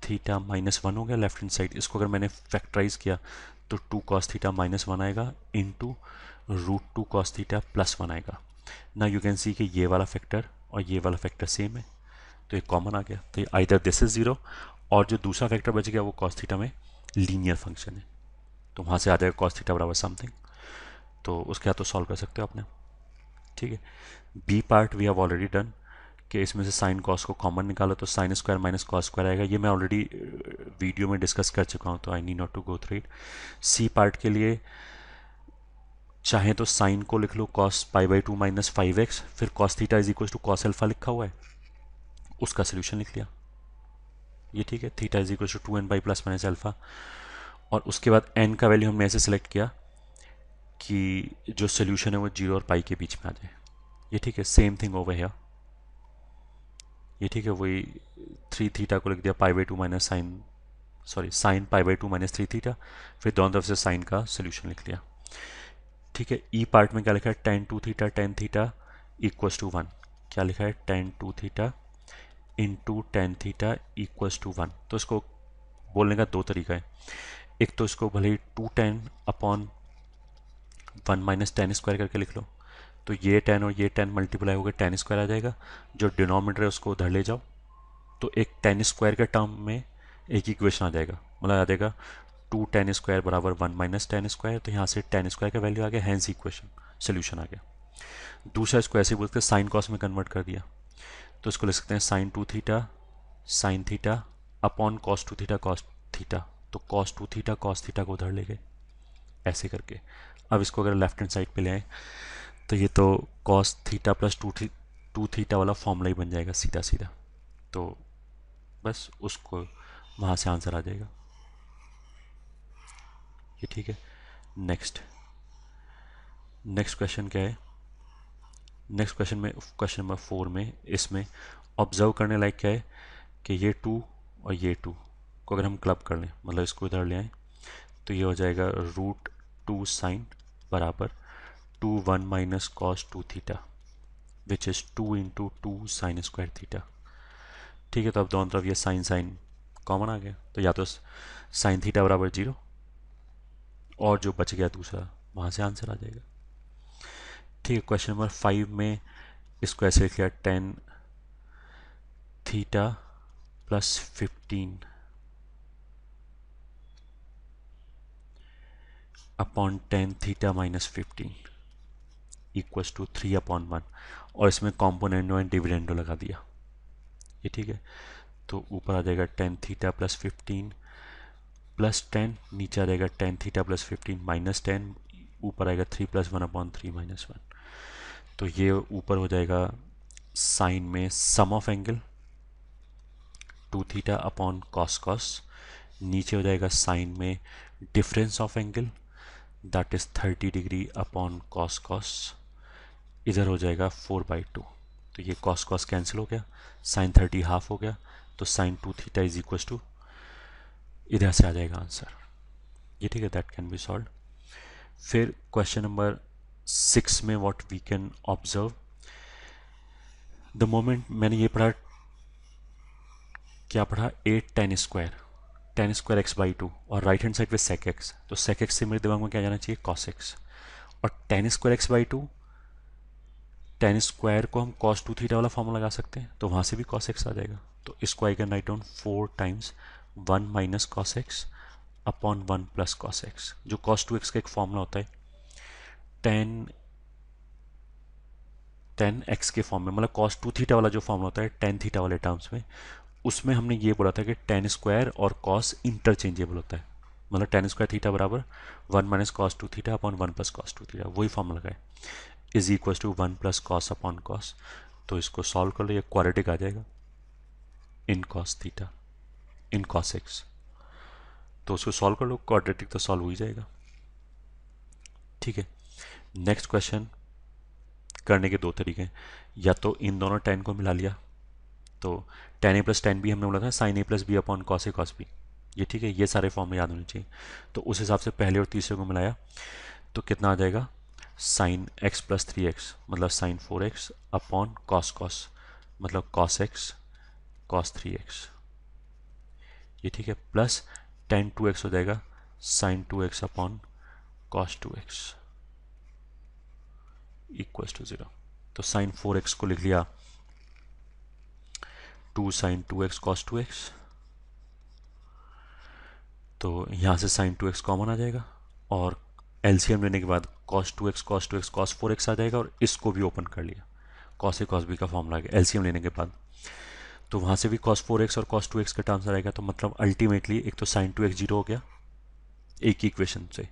थीटा माइनस 1 हो गया लेफ्ट हैंड साइड। इसको अगर मैंने फैक्टराइज किया तो 2 cos थीटा माइनस 1 आएगा इंटू √2 cos थीटा प्लस 1 आएगा। ना यू कैन सी कि ये वाला फैक्टर और ये वाला फैक्टर सेम है, तो ये कॉमन आ गया, तो आइदर दिस इज 0, और जो दूसरा फैक्टर बच गया वो cos थीटा में लीनियर फंक्शन है, तो वहाँ से आ जाएगा cos थीटा बराबर समथिंग, तो उसके बाद तो सॉल्व कर सकते हो आपने। ठीक है, B part we have already done कि इसमें से साइन कॉस को कॉमन निकालो तो sine square minus cos square आएगा। ये मैं ऑलरेडी वीडियो में डिस्कस कर चुका हूँ, तो I need not to go through it. C part के लिए चाहे तो साइन को लिख लो cos pi by two minus 5x, फिर cos theta is equal to cos alpha लिखा हुआ है, उसका सोल्यूशन लिख लिया। ये ठीक है, theta is equal to 2n by plus minus alpha. और उसके बाद n का वैल्यू हमने ऐसे सेलेक्ट किया कि जो सोल्यूशन है वो 0 और पाई के बीच में आ जाए। ये ठीक है, सेम थिंग ओवर हियर। ये ठीक है, वही 3 थीटा को लिख दिया पाई by two minus sign pi by two minus 3 theta, फिर दोनों तरफ से साइन का सोल्यूशन लिख लिया। ठीक है, ई पार्ट में क्या लिखा है, टेन थीटा इक्वल्स टू 1। क्या लिखा है, tan 2 theta into tan theta equals to 1। तो इसको बोलने का दो तरीका है। एक तो इसको भले ही 2tan/1 माइनस टेन स्क्वायर करके लिख लो, तो ये टेन और ये टेन मल्टीप्लाई होकर टेन स्क्वायर आ जाएगा। जो डिनोमिनेटर है उसको उधर ले जाओ, तो एक टेन स्क्वायर के टर्म में एक इक्वेशन आ जाएगा, मतलब आ जाएगा 2tan स्क्वायर बराबर 1 माइनस टेन स्क्वायर। तो यहाँ से टेन स्क्वायर का वैल्यू आ गया, हैंस इक्वेशन सोल्यूशन आ गया। दूसरा इसको ऐसे बोलते हैं, साइन कॉस में कन्वर्ट कर दिया, तो इसको लिख सकते हैं sine theta upon cos two theta cos theta. तो कॉस थीटा को उधर ले गए ऐसे करके। अब इसको अगर लेफ्ट हैंड साइड पे ले आए तो ये तो cos theta plus two theta वाला फॉर्मूला ही बन जाएगा सीधा सीधा। तो बस उसको वहाँ से आंसर आ जाएगा। ये ठीक है। नेक्स्ट क्वेश्चन क्या है, नेक्स्ट क्वेश्चन में क्वेश्चन नंबर 4 में इसमें ऑब्जर्व करने लायक क्या है कि ये 2 और ये 2 को अगर हम क्लब कर लें, मतलब इसको इधर ले आए, तो ये हो जाएगा √2 साइन बराबर 1 minus cos 2 theta which is 2 into 2 sine square theta. ठीक है, तो अब दोनों तरफ ये साइन कॉमन आ गया, तो या तो साइन थीटा बराबर 0 और जो बच गया दूसरा वहाँ से आंसर आ जाएगा। ठीक है, क्वेश्चन नंबर 5 में इसको ऐसे लिखा, tan theta plus 15 upon tan theta minus 15 equals to 3/1, और इसमें कॉम्पोनेंडो एंड डिविडेंडो लगा दिया। ये ठीक है, तो ऊपर आ जाएगा टेन थीटा प्लस 15 प्लस 10, नीचे आ जाएगा टेन थीटा प्लस 15 माइनस 10, ऊपर आएगा 3 + 1/3 - 1। तो ये ऊपर हो जाएगा साइन में sum of angle 2 theta upon cos, नीचे हो जाएगा साइन में difference of angle that is 30 degree upon cos, इधर हो जाएगा 4/2। तो ये कॉस कैंसिल हो गया, साइन 30 हाफ हो गया, तो sine 2 theta is equal to, इधर से आ जाएगा आंसर। ये ठीक है, दैट कैन बी सॉल्व। फिर क्वेश्चन नंबर 6 में what we can observe, the moment मैंने ये पढ़ा, क्या पढ़ा, 8 tan स्क्वायर x/2 और राइट हैंड साइड पे sec x, तो sec x से मेरे दिमाग में क्या जाना चाहिए, cos x। और tan square x/2, tan square को हम cos 2 थीटा वाला फॉर्मूला लगा सकते हैं, तो वहाँ से भी cos x आ जाएगा। तो इसको I can write down 4 times 1 minus cos x upon 1 plus cos x, जो cos 2x का एक फॉर्मूला होता है tan x के फॉर्म में, मतलब cos 2 थीटा वाला जो फॉर्मूला होता है tan थीटा वाले टर्म्स में, उसमें हमने ये बोला था कि tan स्क्वायर और cos इंटरचेंजेबल होता है, मतलब tan स्क्वायर थीटा बराबर 1 minus cos 2 theta upon 1 plus cos 2 theta, वही फॉर्मूला लगाए, is equal to 1 plus cos upon cos. तो इसको सॉल्व कर लो, ये क्वाड्रेटिक आ जाएगा in cos theta in cos x, तो उसको सॉल्व कर लो, क्वाड्रेटिक तो सॉल्व हो ही जाएगा। ठीक है, नेक्स्ट क्वेश्चन करने के दो तरीके हैं, या तो इन दोनों tan को मिला लिया, तो tan a plus tan b हमने बोला था sin a plus b upon cos a cos b। ये ठीक है, ये सारे फॉर्म याद होने चाहिए। तो उस हिसाब से पहले और तीसरे को मिलाया तो कितना आ जाएगा, sin x प्लस 3x मतलब sin 4x अपॉन cos मतलब cos x cos 3x। ये ठीक है, प्लस tan 2x हो जाएगा sin 2x upon cos 2x equals to 0। तो sin 4x को लिख लिया 2 sin 2x cos 2x, तो यहाँ से sin 2x कॉमन आ जाएगा, और एलसीएम लेने के बाद cos 2x cos 4x आ जाएगा, और इसको भी ओपन कर लिया, कॉस ए कॉस बी का फॉर्मूला आ गया एलसीएम लेने के बाद। तो वहाँ से भी cos 4x और cos 2x का टर्म्स आएगा, तो मतलब अल्टीमेटली एक तो sin 2x जीरो हो गया एक ही इक्वेशन से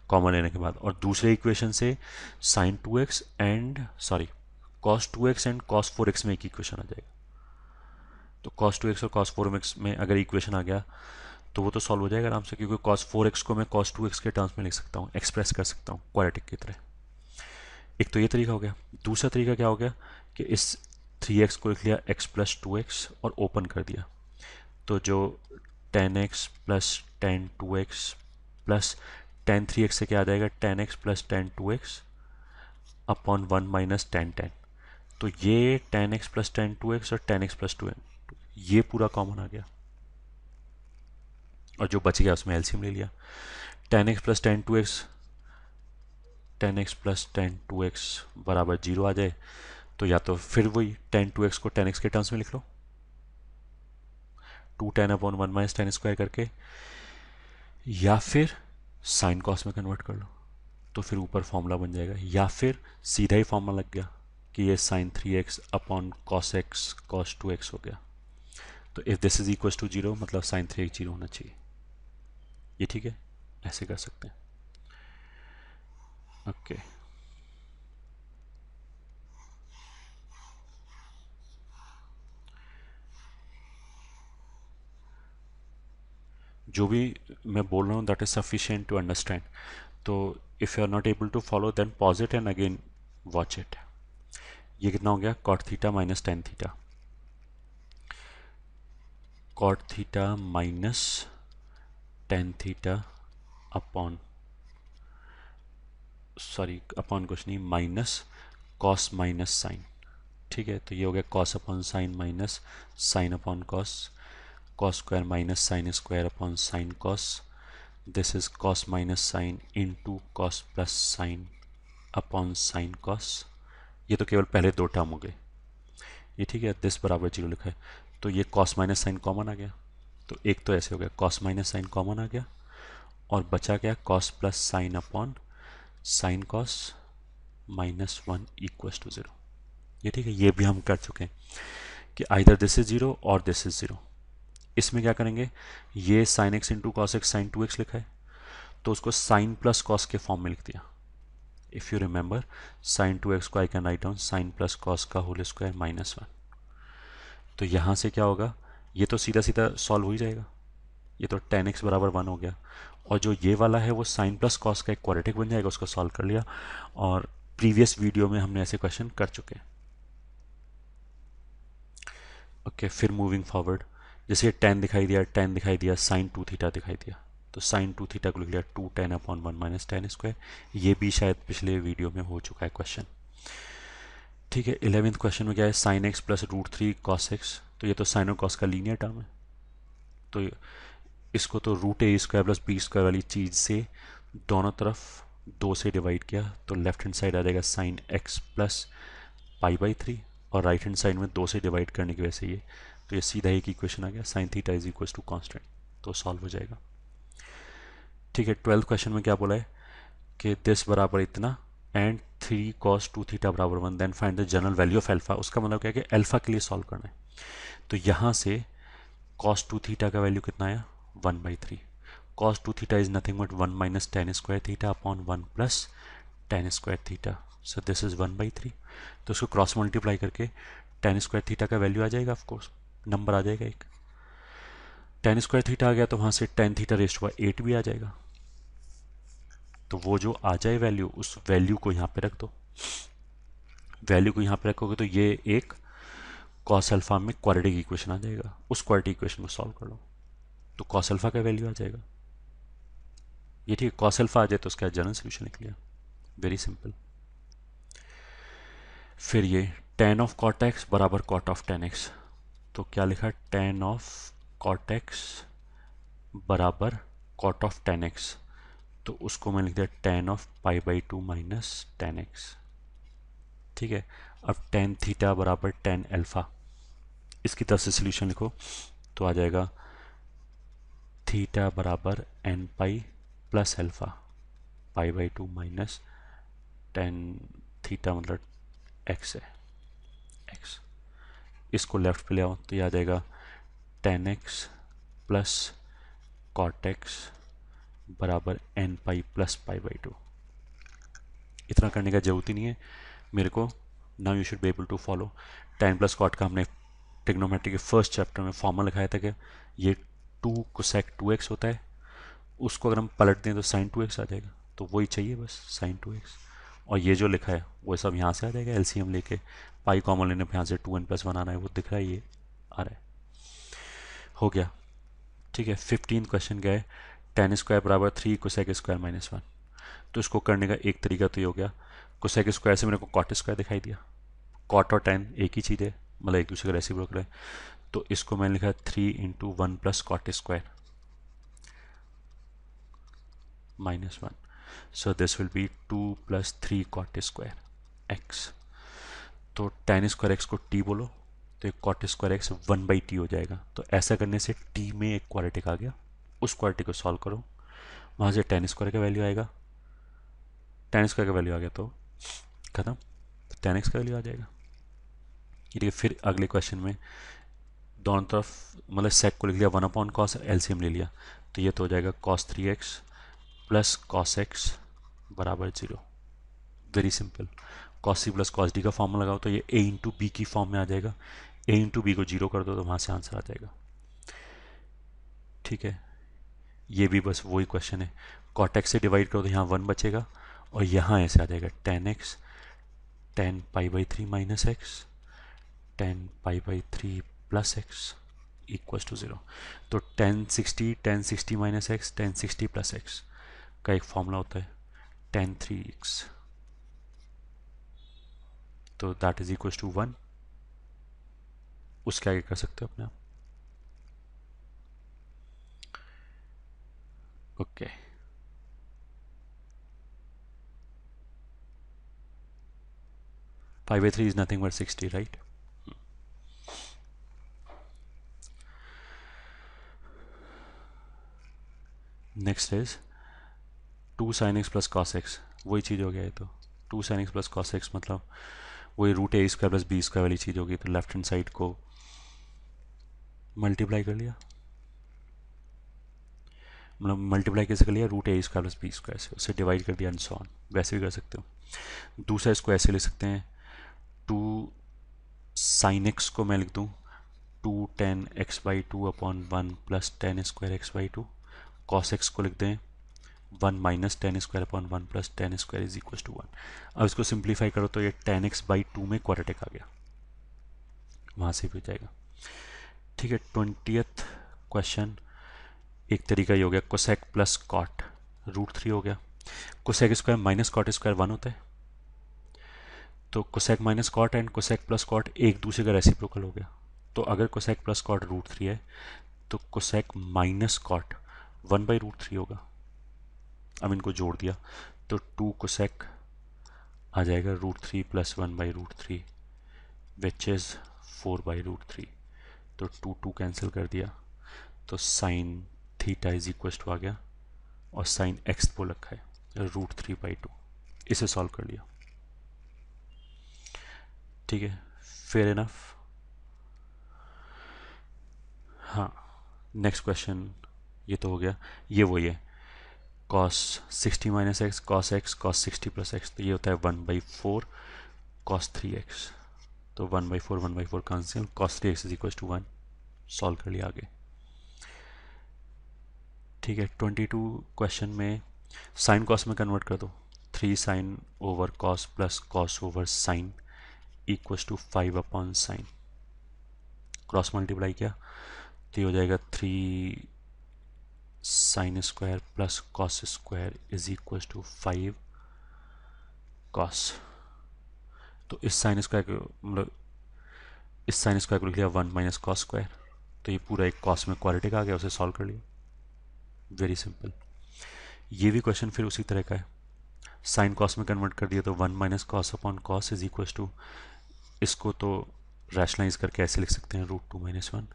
कॉमन लेने के बाद, और दूसरे इक्वेशन से sin 2x and sorry cos 2x and cos 4x में एक इक्वेशन आ जाएगा। तो cos 2x और cos 4x में अगर इक्वेशन आ गया तो वो तो सॉल्व हो जाएगा आराम से, क्योंकि cos 4x को मैं cos 2x के टर्म्स में लिख सकता हूँ, एक्सप्रेस कर सकता हूँ क्वाड्रेटिक की तरह। एक तो ये तरीका हो गया। दूसरा तरीका क्या हो गया कि इस 3x को लिख लिया x प्लस 2x और ओपन कर दिया, तो जो tan x plus tan 2x plus tan 3x से क्या आ जाएगा tan x plus tan 2x upon 1 minus tan tan। तो ये tan x plus tan 2x और tan x प्लस 2 ये पूरा कॉमन आ गया, और जो बच गया उसमें एलसीएम ले लिया। tan x plus tan 2x tan x plus tan 2x बराबर जीरो आ जाए, तो या तो फिर वही tan 2x को tan x के टर्म्स में लिख लो 2 tan upon 1 minus tan square करके, या फिर साइन कॉस में कन्वर्ट कर लो, तो फिर ऊपर फॉर्मूला बन जाएगा, या फिर सीधा ही फॉर्मूला लग गया कि ये sine 3x upon cos x cos 2x हो गया। तो if this is equal to zero मतलब साइन 3x जीरो होना चाहिए। ये ठीक है, ऐसे कर सकते हैं। ओके जो भी मैं बोल रहा हूँ that is sufficient to understand. तो if you are not able to follow then pause it and again watch it. ये कितना हो गया cot theta minus tan theta, cot theta minus tan theta upon sorry upon कुछ नहीं माइनस कॉस माइनस साइन। ठीक है, तो ये हो गया cos upon sine minus sine upon cos, cos square minus sine square upon sine cos, this is cos minus sine into cos plus sine upon sine cos. ये तो केवल पहले दो टर्म हो गए, ये ठीक है। दिस बराबर जीरो लिखा है, तो ये कॉस माइनस साइन कॉमन आ गया, तो एक तो ऐसे हो गया कॉस माइनस साइन कॉमन आ गया, और बचा गया cos plus sine upon sine cos minus one equal to zero. ये ठीक है, ये भी हम कर चुके हैं कि आइदर दिस इज जीरो और दिस इज जीरो। इसमें क्या करेंगे, ये sine x into cos x sine 2x लिखा है, तो उसको साइन प्लस कॉस के फॉर्म में लिख दिया। If you remember sine 2x को I can write down sine plus cos का होल स्क्वायर माइनस वन। तो यहाँ से क्या होगा, ये तो सीधा सीधा सॉल्व हो ही जाएगा, ये तो tan x बराबर वन हो गया, और जो ये वाला है वो साइन प्लस कॉस का एक क्वाड्रेटिक बन जाएगा, उसको सॉल्व कर लिया, और प्रीवियस वीडियो में हमने ऐसे क्वेश्चन कर चुके हैं। ओके फिर मूविंग फॉरवर्ड, जैसे tan दिखाई दिया, tan दिखाई दिया, साइन टू थीटा दिखाई दिया, तो साइन टू थीटा को लिख लिया two tan upon one minus tan square. ये भी शायद पिछले वीडियो में हो चुका है क्वेश्चन। ठीक है, 11th क्वेश्चन में क्या है, sine x plus root three cos x, तो ये तो साइन और कॉस का लीनियर टर्म है, तो इसको तो रूट ए स्क्वायर प्लस बी स्क्वायर वाली चीज़ से दोनों तरफ दो से डिवाइड किया, तो लेफ्ट हैंड साइड आ जाएगा sine x plus pi by three, और राइट हैंड साइड में दो से डिवाइड करने की वजह से ये, तो ये सीधा एक इक्वेशन आ गया sine theta is equal to constant, तो सॉल्व हो जाएगा। ठीक है, 12th क्वेश्चन में क्या बोला है कि दिस बराबर इतना and three cos two theta बराबर one, then find the general value of alpha. उसका मतलब क्या है कि एल्फा के लिए सॉल्व करना है, तो यहाँ से कॉस टू थीटा का वैल्यू कितना आया one by three, cos two theta is nothing but one minus ten square theta upon one plus ten square theta, so this is one by three. तो उसको क्रॉस मल्टीप्लाई करके टेन स्क्वायर थीटा का वैल्यू आ जाएगा, ऑफकोर्स नंबर आ जाएगा एक, टेन स्क्वायर थीटा आ गया तो वहाँ से टेन थीटा रेस्ट हुआ एट भी आ जाएगा, तो वो जो आ जाए वैल्यू उस वैल्यू को यहाँ पे रख दो, वैल्यू को यहाँ पे रखोगे तो ये एक कॉस अल्फा में क्वाड्रेटिक इक्वेशन आ जाएगा, उस क्वाड्रेटिक इक्वेशन को सॉल्व कर लो तो कॉस अल्फा का वैल्यू आ जाएगा। ये ठीक है, कॉस अल्फा आ जाए तो उसका जनरल सोल्यूशन लिख लिया, वेरी सिंपल। फिर ये tan ऑफ कॉट एक्स बराबर कॉट ऑफ tan एक्स, तो क्या लिखा tan ऑफ कॉट एक्स बराबर कॉट ऑफ tan एक्स, तो उसको मैं लिख दिया tan of pi by two minus tan x. ठीक है, अब tan थीटा बराबर tan अल्फा, इसकी तरफ से सोल्यूशन लिखो तो आ जाएगा थीटा बराबर n pi plus alpha pi by two minus tan theta मतलब एक्स है। एक्स। इसको लेफ्ट पे ले आओ तो ये आ जाएगा tan x plus cot x बराबर n pi plus pi by two. इतना करने का जरूरत ही नहीं है मेरे को। Now you should be able to follow. Tan plus cot का हमने ट्रिग्नोमेट्री के फर्स्ट चैप्टर में फॉर्मूला लिखाया था कि ये टू कोसेक टू एक्स होता है, उसको अगर हम पलट दें तो साइन टू एक्स आ जाएगा, तो वही चाहिए बस साइन टू एक्स। और ये जो लिखा है वो सब यहाँ से आ जाएगा, एलसीएम लेके पाई कॉमन लेने पर यहाँ से 2n+1 आना है, वो दिख रहा है, ये आ रहा है। हो गया, ठीक है। 15 क्वेश्चन क्या है, टेन स्क्वायर बराबर 3 कोसेक स्क्वायर -1। तो इसको करने का एक तरीका तो ये हो गया, कोसेक स्क्वायर से मेरे को कॉट स्क्वायर दिखाई दिया, कॉट और टेन एक ही चीज़ है, मतलब एक दूसरे का रेसिप्रोकल है, तो इसको मैंने लिखा 3 × 1 + cot square -1। So this will be 2 + 3 cot square x। तो tan स्क्वायर x को t बोलो, तो एक cot स्क्वायर x 1/t हो जाएगा। तो ऐसा करने से t में एक क्वाड्रेटिक आ गया, उस क्वाड्रेटिक को सॉल्व करो, वहाँ से tan स्क्वायर का वैल्यू आएगा, tan स्क्वायर का वैल्यू आ गया तो खत्म, तो tan x का वैल्यू आ जाएगा। ये फिर अगले क्वेश्चन में दोनों तरफ मतलब सेक को लिख लिया 1/cos, एलसीएम ले लिया, तो ये तो हो जाएगा cos 3x plus cos x बराबर 0। Very simple. cos c plus cos d का फॉर्मूला लगाओ तो ये a इंटू बी की फॉर्म में आ जाएगा, a इंटू बी को 0 कर दो तो वहाँ से आंसर आ जाएगा, ठीक है। ये भी बस वही क्वेश्चन है, cot x से डिवाइड करो तो यहाँ 1 बचेगा, और यहाँ ऐसे आ जाएगा tan x tan π/3 minus x tan π/3 plus x equal to 0। तो tan 60 minus x tan 60 plus x का एक फॉर्मूला होता है tan 3x, तो दैट इज इक्वल टू 1। उसके आगे कर सकते हो अपने आप, okay. π/3 is nothing but 60, right? Next is 2 sin x plus cos x, वही चीज़ हो गया है। तो 2 sin x plus cos x मतलब वही √a² प्लस b² वाली चीज़ होगी, तो लेफ्ट हैंड साइड को मल्टीप्लाई कर लिया, मतलब मल्टीप्लाई कैसे कर लिया, √a² प्लस b² से, उससे डिवाइड कर दिया एंड सो ऑन, वैसे भी कर सकते हो। दूसरा इसको ऐसे ले सकते हैं, 2 sin x को मैं लिख दूँ 2 tan x/2/1 plus tan square x/2, cos x को लिख दें 1 minus tan square plus tan square is equal to 1। अब इसको सिंप्लीफाई करो तो ये tan x/2 में क्वाड्रेटिक आ गया, वहाँ से भी हो जाएगा, ठीक है। 20th क्वेश्चन एक तरीका ही हो गया, कोसेक प्लस कॉट √3 हो गया, cosec square minus cot square 1 होता है, तो cosec minus cot and cosec plus cot एक दूसरे का रेसिप्रोकल हो गया। तो अगर कोसेक प्लस कॉट √3 है तो कोसेक माइनस कॉट 1/√3 होगा। अब इनको जोड़ दिया तो 2 कोसेक आ जाएगा √3 प्लस 1/√3 विच इज़ 4/√3। तो 2 2 कैंसिल कर दिया, तो sine theta is equal to आ गया, और साइन एक्स बोल रखा है √3/2। इसे सॉल्व कर लिया, ठीक है, फेयर इनफ। हाँ, नेक्स्ट क्वेश्चन ये तो हो गया, ये वही है cos 60 minus x cos x cos 60 plus x, तो ये होता है 1/4 cos 3x, तो 1/4 cancel, cos 3x is equal to 1, solve कर लिया आगे, ठीक है। 22 क्वेश्चन में साइन कॉस में कन्वर्ट कर दो, 3 sin over cos plus cos over sine equal to 5/sin, cross multiply किया तो ये हो जाएगा 3 sin square plus cos square is equal to 5 cos. तो इस साइन स्क्वायर को मतलब इस साइन स्क्वायर को लिख लिया 1 माइनस कॉस स्क्वायर, तो ये पूरा एक कॉस में क्वाड्रेटिक आ गया, उसे सॉल्व कर लिया, वेरी सिंपल। ये भी क्वेश्चन फिर उसी तरह का है, साइन कॉस में कन्वर्ट कर दिया तो 1 minus cos upon cos is equal to, इसको तो रैशनलाइज करके ऐसे लिख सकते हैं √2 - 1,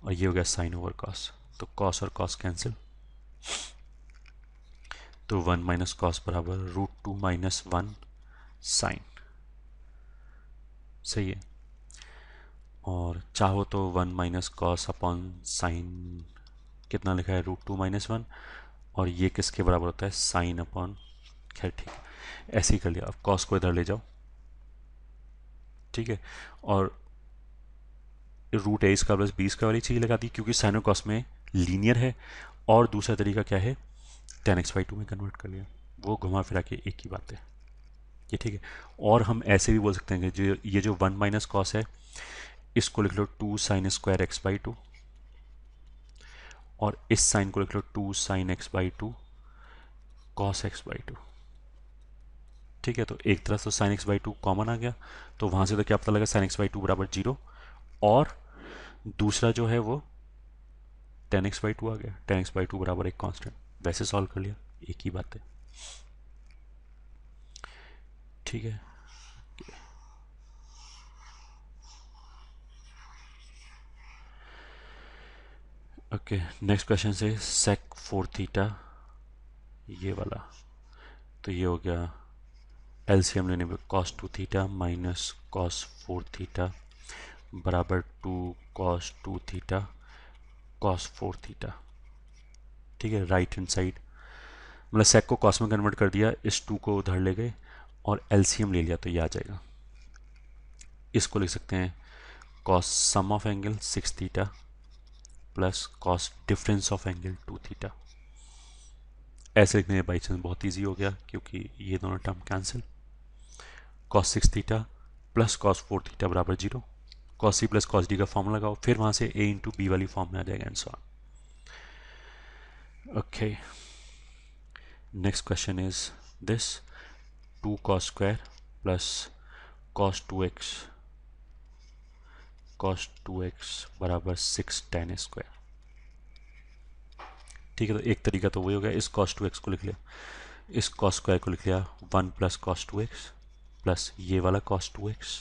और ये हो गया साइन ओवर कॉस, तो कॉस और कॉस कैंसिल, तो 1 माइनस कॉस बराबर √2 - 1 साइन, सही है। और चाहो तो 1 माइनस कॉस अपॉन साइन, कितना लिखा है, √2 - 1, और ये किसके बराबर होता है, साइन अपॉन, खैर ठीक है, ऐसे ही कर लिया। अब कॉस को इधर ले जाओ, ठीक है, और √a² + b² वाली चीज़ लगा दी, क्योंकि साइन और कॉस में लीनियर है। और दूसरा तरीका क्या है, tan x/2 में कन्वर्ट कर लिया। वो घुमा फिरा के एक ही बात है ये, ठीक है। और हम ऐसे भी बोल सकते हैं कि जो ये जो 1 माइनस कॉस है, इसको लिख लो 2 sin² x/2, और इस साइन को लिख लो 2 sin x/2 cos x/2, ठीक है। तो एक तरफ तो sin x/2 कॉमन आ गया, तो वहां से तो क्या पता लगा, sin x/2 बराबर 0, और दूसरा जो है वो tan x/2 आ गया, tan x/2 बराबर एक कांस्टेंट, वैसे सॉल्व कर लिया, एक ही बात है, ठीक है। ओके, नेक्स्ट क्वेश्चन से sec4 थीटा, ये वाला, तो ये हो गया एलसीएम लेने पे cos2 theta minus cos4 theta बराबर 2 cos2 थीटा cos4 थीटा, ठीक है। राइट हैंड साइड मतलब सेक को कॉस में कन्वर्ट कर दिया, इस 2 को उधर ले गए और एलसीएम ले लिया, तो ये आ जाएगा। इसको लिख सकते हैं cos sum of angle 6 theta plus cos difference of angle 2 theta. ऐसे लिखने में बाई चांस बहुत ईजी हो गया, क्योंकि ये दोनों term cancel. Cos 6 theta plus cos 4 theta बराबर 0, cos C plus cos D का फॉर्म लगाओ, फिर वहां से a इंटू बी वाली फॉर्म में आ जाएगा, and so on. Okay, next question is this 2 cos² plus cos2x बराबर 6 tan स्क्वायर, ठीक है। तो एक तरीका तो वही हो गया, इस cos2x को लिख लिया, इस cos² को लिख लिया 1 प्लस cos2x प्लस ये वाला cos2x,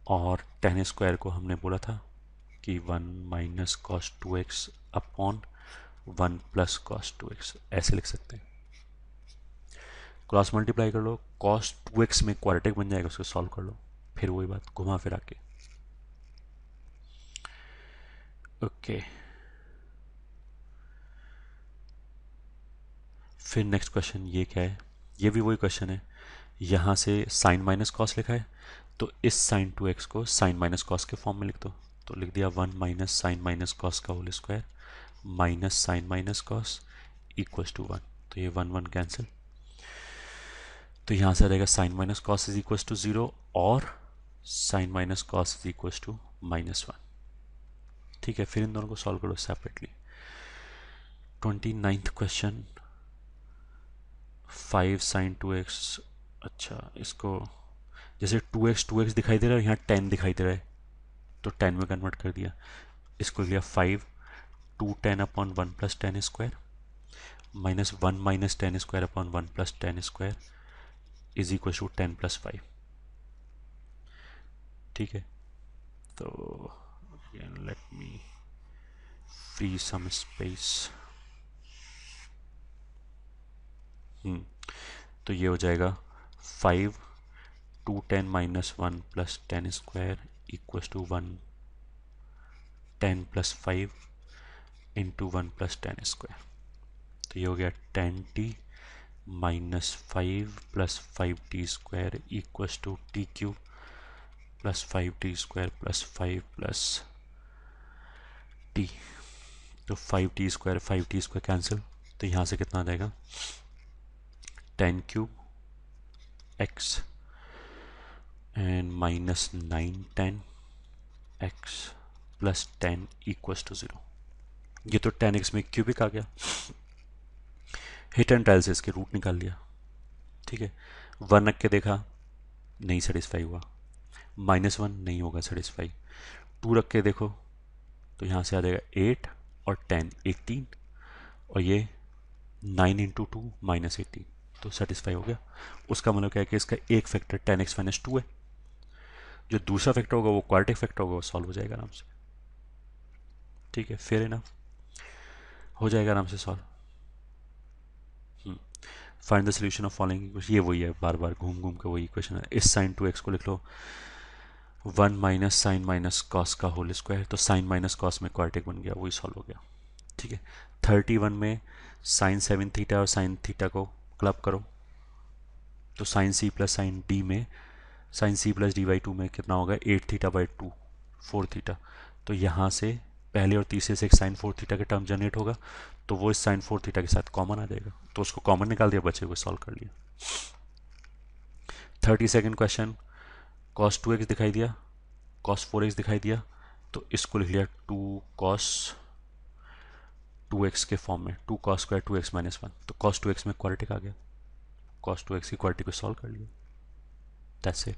और tan स्क्वायर को हमने बोला था कि 1 minus cos2x upon 1 plus cos2x, ऐसे लिख सकते हैं। क्रॉस मल्टीप्लाई कर लो, cos2x में क्वाड्रेटिक बन जाएगा, उसको सॉल्व कर लो, फिर वही बात घुमा फिरा के। ओके, फिर नेक्स्ट क्वेश्चन ये क्या है, ये भी वही क्वेश्चन है। यहाँ से साइन माइनस कॉस लिखा है, तो इस साइन 2x को साइन माइनस कॉस के फॉर्म में लिख दो, तो लिख दिया 1 माइनस साइन माइनस कॉस का whole square minus sine minus cos equals to 1, तो ये 1 1 कैंसिल, तो यहाँ से आ जाएगा sine minus cos is equals to 0 और sine minus cos is equals to -1, ठीक है। फिर इन दोनों को सॉल्व करो separately. 29th question 5 sin 2x, अच्छा इसको जैसे 2x दिखाई दे रहा है, यहाँ 10 दिखाई दे रहा है, तो 10 में कन्वर्ट कर दिया, इसको लिया 5 2 10 upon 1 plus 10 square minus 1 minus 10 square upon 1 plus 10 square is equal to 10 + 5, ठीक है। तो let me free some space, तो ये हो जाएगा 5 2 10 minus 1 plus 10 square equal to 1 10 + 5 into 1 plus 10 square, तो ये हो गया 10t minus 5 plus 5t square equal to t³ plus 5t square plus 5 plus t, तो 5t square 5t square cancel, तो यहाँ से कितना आ जाएगा 10³ x and minus 9 10 x plus 10 equals to 0। ये तो 10x में क्यूबिक आ गया, हिट एंड ट्रायल से इसके रूट निकाल लिया, ठीक है। 1 रख के देखा, नहीं सेटिस्फाई हुआ, -1 नहीं होगा सेटिस्फाई, 2 रख के देखो, तो यहाँ से आ जाएगा 8 और 10 18, और ये 9 इंटू 2 -18, तो सेटिस्फाई हो गया। उसका मतलब क्या है कि इसका एक फैक्टर 10x - 2 है, जो दूसरा फैक्टर होगा वो क्वाड्रेटिक फैक्टर होगा, वो सॉल्व हो जाएगा आराम से, ठीक है। फेयर इनफ, हो जाएगा आराम से solve. Find the solution of following equation, ये वही है, बार बार घूम घूम के वही इक्वेशन है। इस sin 2x को लिख लो 1 माइनस साइन माइनस कॉस का होल स्क्वायर, तो साइन माइनस कॉस में क्वाड्रेटिक बन गया, वही सॉल्व हो गया। ठीक है। 31 में साइन 7 थीटा और साइन थीटा को क्लब करो, तो sine C plus sine D में sine C plus D by two में कितना होगा 8 थीटा बाई टू 4 थीटा। तो यहाँ से पहले और तीसरे से एक साइन 4 थीटा का टर्म जनरेट होगा, तो वो इस साइन 4 थीटा के साथ कॉमन आ जाएगा, तो उसको कॉमन निकाल दिया, बचे को सॉल्व कर लिया। 32nd क्वेश्चन, कॉस 2x दिखाई दिया, कॉस 4x दिखाई दिया, तो इसको लिख लिया 2 कॉस 2x के फॉर्म में, 2 कॉस स्क्वायर 2x माइनस 1, तो कॉस 2x में क्वाड्रेटिक आ गया, कॉस 2x की क्वाड्रेटिक को सॉल्व कर लिया। That's it.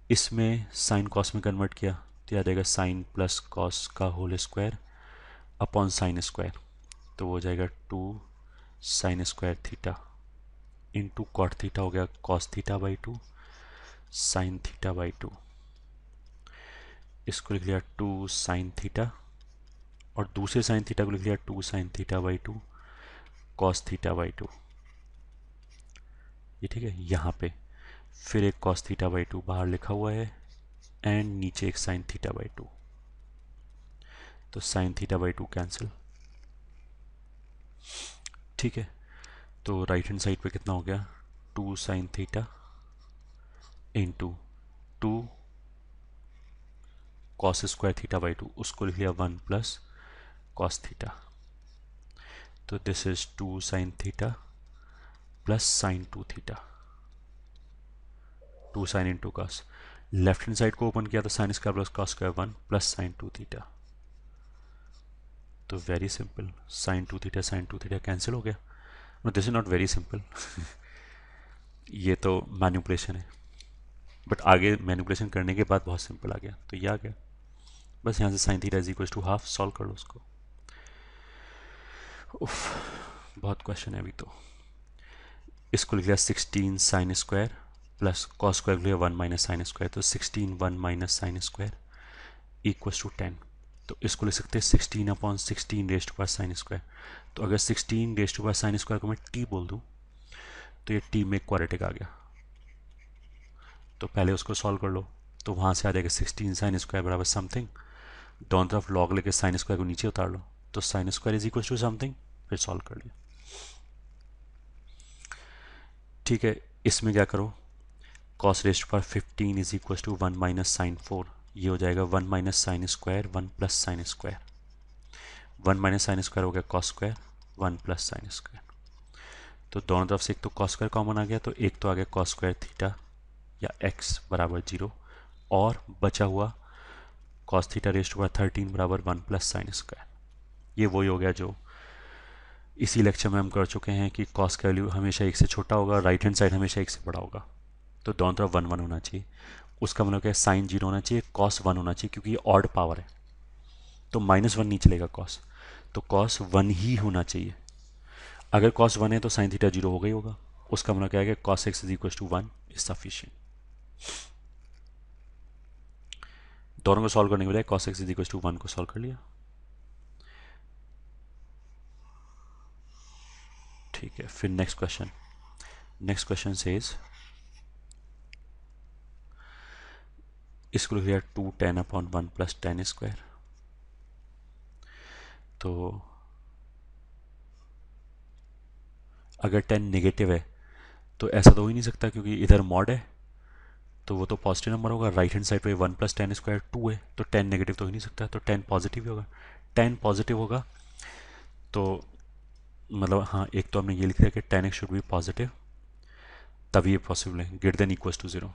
इसमें साइन कॉस में कन्वर्ट किया तो याद आएगा साइन प्लस कॉस का whole square upon sine square, तो वो हो जाएगा 2 sine square theta into cot theta हो गया cos theta by 2 sine theta by 2। इसको लिख लिया 2 साइन थीटा, और दूसरे साइन थीटा को लिख लिया 2 sine theta by 2 cos theta by 2। ये ठीक है। यहाँ पे फिर एक कॉस थीटा बाई 2 बाहर लिखा हुआ है, एंड नीचे एक साइन थीटा बाई 2, तो साइन थीटा बाई 2 कैंसिल। ठीक है। तो राइट हैंड साइड पे कितना हो गया 2 sine theta into 2 cos square theta by 2, उसको लिख लिया 1 प्लस कॉस थीटा, तो this is 2 sine theta plus sine 2 theta, 2 sine into cos. Left hand side को ओपन किया तो sine square plus cos square 1 plus sine 2 theta, तो very simple, sine 2 theta cancel हो गया। No this is not very simple ये तो मैनिपुलेशन है, बट आगे मैनिपुलेशन करने के बाद बहुत सिंपल आ गया, तो ये आ गया। बस यहाँ से sine theta is equal to half solve कर लो उसको। उफ, बहुत क्वेश्चन है अभी तो। इसको लिख लिया 16 sine square plus cos square लिया 1 माइनस साइन स्क्वायर, तो 16 1 minus sine square equal to 10, तो इसको लिख सकते हैं 16 अपॉन 16 raised to power sine square. तो अगर 16 raised to power sine square को मैं टी बोल दूँ तो ये टी में क्वाड्रेटिक आ गया, तो पहले उसको सॉल्व कर लो, तो वहाँ से आ जाएगा 16 साइन स्क्वायर बराबर समथिंग, दोनों तरफ लॉग लेके साइन स्क्वायर को नीचे उतार लो, तो sine square is equal to something, फिर सॉल्व कर लिया। ठीक है। इसमें क्या करो, कॉस रेस्ट पर 15 is equal to 1 minus sine 4, ये हो जाएगा 1 minus sine square 1 plus sine square, 1 minus sine square हो गया cos square 1 plus sine square, तो दोनों तरफ से एक तो कॉस स्क्वायर कॉमन आ गया, तो एक तो आ गया कॉस स्क्वायर थीटा या x बराबर 0, और बचा हुआ कॉस थीटा रेस्ट हुआ 13 बराबर 1 प्लस साइन स्क्वायर। ये वही हो गया जो इसी लेक्चर में हम कर चुके हैं कि कॉस का वैल्यू हमेशा एक से छोटा होगा, राइट हैंड साइड हमेशा एक से बड़ा होगा, तो दोनों तरफ 1 1 होना चाहिए। उसका मतलब क्या है, साइन 0 होना चाहिए, कॉस 1 होना चाहिए, क्योंकि ये ऑड पावर है, तो -1 नहीं चलेगा कॉस, तो कॉस 1 ही होना चाहिए। अगर कॉस 1 है तो साइन थीटा 0 होगा ही होगा, उसका मतलब क्या है कि cos x is equal to 1 is sufficient. दोनों को सॉल्व करने के बजाय cos x is equal to 1 को सॉल्व कर लिया। ठीक है। फिर नेक्स्ट क्वेश्चन सेज, इसको लिख लिया 2 10 अपॉन 1 प्लस 10 स्क्वायर, तो अगर 10 नेगेटिव है तो ऐसा तो हो ही नहीं सकता, क्योंकि इधर मॉड है तो वो तो पॉजिटिव नंबर होगा, राइट हैंड साइड पे 1 प्लस 10 स्क्वायर 2 है, तो 10 नेगेटिव तो हो ही नहीं सकता, तो 10 पॉजिटिव ही होगा। 10 पॉजिटिव होगा तो मतलब हाँ, एक तो हमने ये लिख दिया कि 10x शुड बी पॉजिटिव, तभी ये पॉसिबल है, ग्रेटर देन इक्वल टू 0,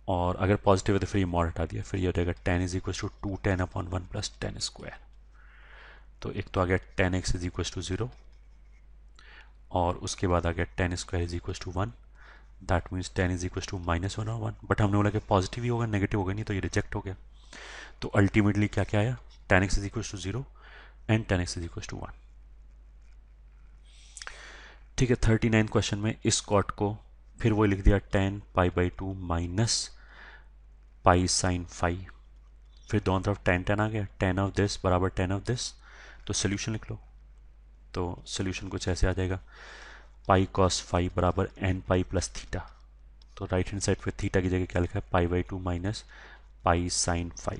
और अगर पॉजिटिव है तो फिर ये मॉड हटा दिया, फिर ये हो जाएगा 10 is equal to 2 10 upon 1 plus 10 square, तो एक तो आ गया 10x इज इक्वल टू 0, और उसके बाद आ गया 10 square is equal to 1, that means 10 is equal to -1 और 1, बट हमने बोला कि पॉजिटिव ही होगा, नेगेटिव होगा नहीं, तो ये रिजेक्ट हो गया। तो अल्टीमेटली क्या क्या आया, 10x is equal to 0 and 10x is equal to 1। ठीक है। 39 क्वेश्चन में इस कॉट को फिर वो लिख दिया 10 pi by 2 minus pi sign 5, फिर दोनों तरफ 10 10 आ गया, 10 ऑफ दिस बराबर 10 ऑफ दिस, तो सोल्यूशन लिख लो, तो सोल्यूशन कुछ ऐसे आ जाएगा, पाई कॉस 5 बराबर n पाई प्लस थीटा, तो राइट हैंड साइड पे थीटा की जगह क्या लिखा है, pi by 2 minus pi sine phi.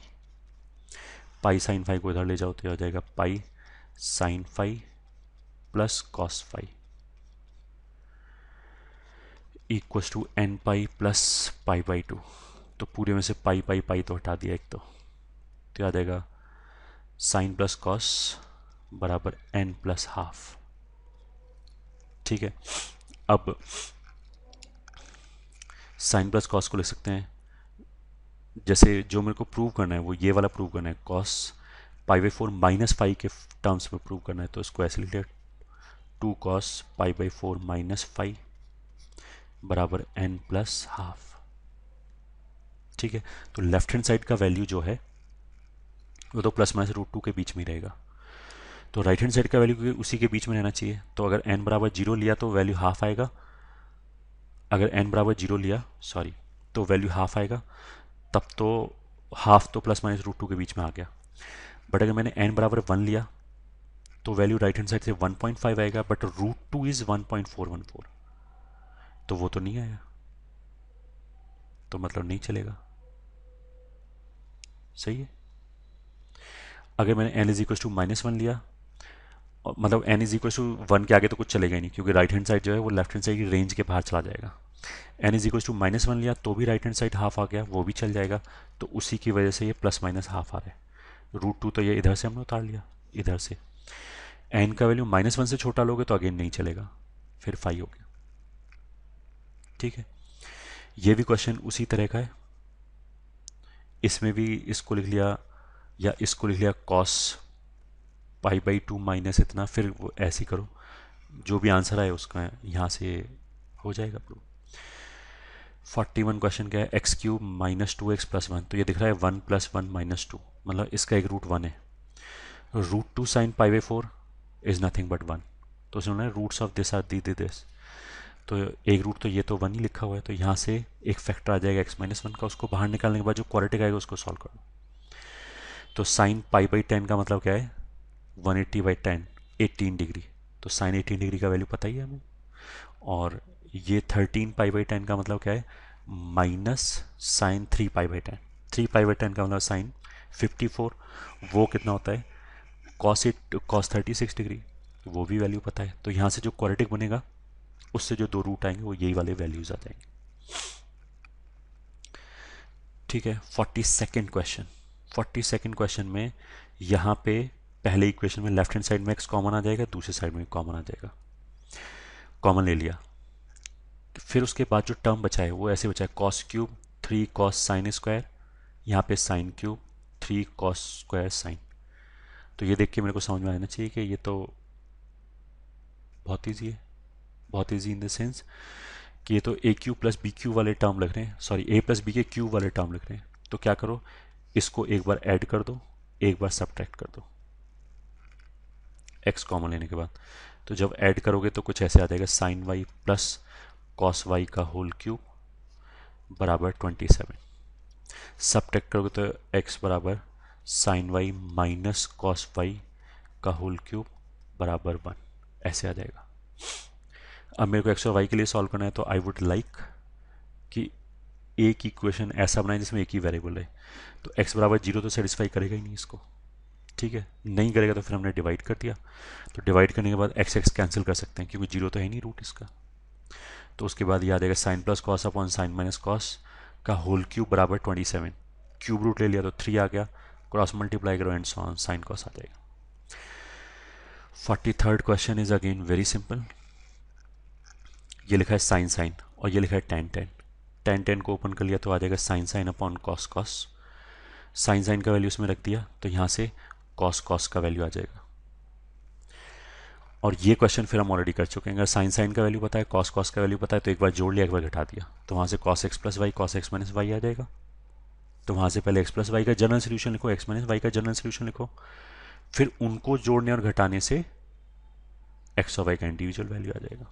Pi sine phi को इधर ले जाओ तो आ जाएगा pi sine phi plus cos phi equals two N pi plus pi by 2। तो पूरे में से पाई पाई पाई तो हटा दिया एक, तो आ जाएगा साइन प्लस कॉस बराबर एन प्लस हाफ। ठीक है, अब साइन प्लस कॉस को लिख सकते हैं, जैसे जो मेरे को प्रूव करना है वो ये वाला प्रूव करना है, cos pi by 4 minus phi के टर्म्स में प्रूव करना है, तो इसको ऐसे लिख लिया 2 cos pi by 4 minus phi बराबर एन प्लस हाफ। ठीक है, तो लेफ्ट हैंड साइड का वैल्यू जो है वो तो प्लस माइनस रूट 2 के बीच में ही रहेगा, तो राइट हैंड साइड का वैल्यू उसी के बीच में रहना चाहिए। तो अगर n बराबर 0 लिया तो वैल्यू हाफ आएगा, अगर n बराबर 0 लिया सॉरी तो वैल्यू हाफ आएगा, तब तो हाफ तो प्लस माइनस रूट 2 के बीच में आ गया। बट अगर मैंने n बराबर 1 लिया तो वैल्यू राइट हैंड साइड से 1.5 आएगा, बट रूट 2 इज 1.414, तो वो तो नहीं आया, तो मतलब नहीं चलेगा। सही है। अगर मैंने n इज इक्वल टू -1 लिया, मतलब n इज इक्वल टू 1 के आगे तो कुछ चलेगा ही नहीं, क्योंकि राइट हैंड साइड जो है वो लेफ्ट हैंड साइड की रेंज के बाहर चला जाएगा। n इज इक्वल टू -1 लिया तो भी राइट हैंड साइड हाफ आ गया, वो भी चल जाएगा, तो उसी की वजह से ये प्लस माइनस हाफ आ रहा है। रूट 2 तो ये इधर से हमने उतार लिया, इधर से n का वैल्यू -1 से छोटा लोगे तो अगेन नहीं चलेगा, फिर 5 हो गया। ठीक है, ये भी क्वेश्चन उसी तरह का है, इसमें भी इसको लिख लिया या इसको लिख लिया कॉस पाई बाई 2 माइनस इतना, फिर वो ऐसे ही करो, जो भी आंसर आए उसका यहाँ से हो जाएगा प्रूव। 41 क्वेश्चन क्या है, x cube minus 2x plus 1, तो ये दिख रहा है 1 प्लस 1 माइनस 2, मतलब इसका एक रूट 1 है। Root 2 sine pi by 4 is nothing but 1, तो उसने roots of this are this, तो एक रूट तो ये तो 1 ही लिखा हुआ है, तो यहाँ से एक फैक्टर आ जाएगा x माइनस 1 का, उसको बाहर निकालने के बाद जो क्वाड्रेटिक आएगा उसको सॉल्व करो। तो साइन पाई बाई 10 का मतलब क्या है, 180 बाई 10 18 डिग्री, तो साइन 18 डिग्री का वैल्यू पता ही है हमें। और ये 13 पाई बाई 10 का मतलब क्या है, minus sine 3 pi by 10, 3 pi by 10 का मतलब साइन 54, वो कितना होता है कॉस 36 डिग्री, वो भी वैल्यू पता है। तो यहाँ से जो क्वाड्रेटिक बनेगा उससे जो दो रूट आएंगे वो यही वाले वैल्यूज आ जाएंगे। ठीक है, 42nd क्वेश्चन, 42nd क्वेश्चन में यहाँ पे पहले इक्वेशन में लेफ्ट हैंड साइड में x कॉमन आ जाएगा, दूसरी साइड में कॉमन आ जाएगा, कॉमन ले लिया, फिर उसके बाद जो टर्म बचा है वो ऐसे बचा है cos cube 3 cos sine square, यहाँ पे sine cube 3 cos square sine. तो ये देख के मेरे को समझ में आना चाहिए कि ये तो बहुत ईजी है, बहुत ईजी इन द सेंस कि ये तो ए क्यू प्लस बी क्यू वाले टर्म लिख रहे हैं, सॉरी ए प्लस बी के क्यूब वाले टर्म लिख रहे हैं। तो क्या करो, इसको एक बार ऐड कर दो, एक बार सब्ट्रैक्ट कर दो, एक्स कॉमन लेने के बाद। तो जब ऐड करोगे तो कुछ ऐसे आ जाएगा sine y plus cos y का होल क्यूब बराबर 27। सब्ट्रैक्ट करोगे तो एक्स बराबर sine y minus cos y का होल क्यूब बराबर 1, ऐसे आ जाएगा। अब मेरे को एक्स और वाई के लिए सॉल्व करना है, तो आई वुड लाइक कि एक इक्वेशन ऐसा बनाए जिसमें एक ही वेरिएबल है, तो x बराबर 0 तो सेटिस्फाई करेगा ही नहीं इसको। ठीक है, नहीं करेगा तो फिर हमने डिवाइड कर दिया, तो डिवाइड करने के बाद x x कैंसिल कर सकते हैं क्योंकि 0 तो है नहीं रूट इसका। तो उसके बाद ये आ जाएगा sine plus cos upon sine minus cos का होल क्यूब बराबर 27, क्यूब रूट ले लिया तो 3 आ गया, क्रॉस मल्टीप्लाई करो and so on, sine cos आ जाएगा। 43rd question is again very simple, ये लिखा है साइन साइन और ये लिखा है टेन टेन, टेन टेन को ओपन कर लिया तो आ जाएगा sine sine upon cos cos, sine sine का वैल्यू इसमें रख दिया तो यहाँ से कॉस कॉस का वैल्यू आ जाएगा। और ये क्वेश्चन फिर हम ऑलरेडी कर चुके हैं, अगर साइन साइन का वैल्यू पता है कॉस कॉस का वैल्यू पता है तो एक बार जोड़ लिया एक बार घटा दिया, तो वहाँ से cos x plus y cos x minus y आ जाएगा। तो वहाँ से पहले एक्स प्लस वाई का जनरल सोल्यूशन लिखो, एक्स माइनस वाई का जनरल सोल्यूशन लिखो, फिर उनको जोड़ने और घटाने से एक्स और वाई का इंडिविजुअल वैल्यू आ जाएगा।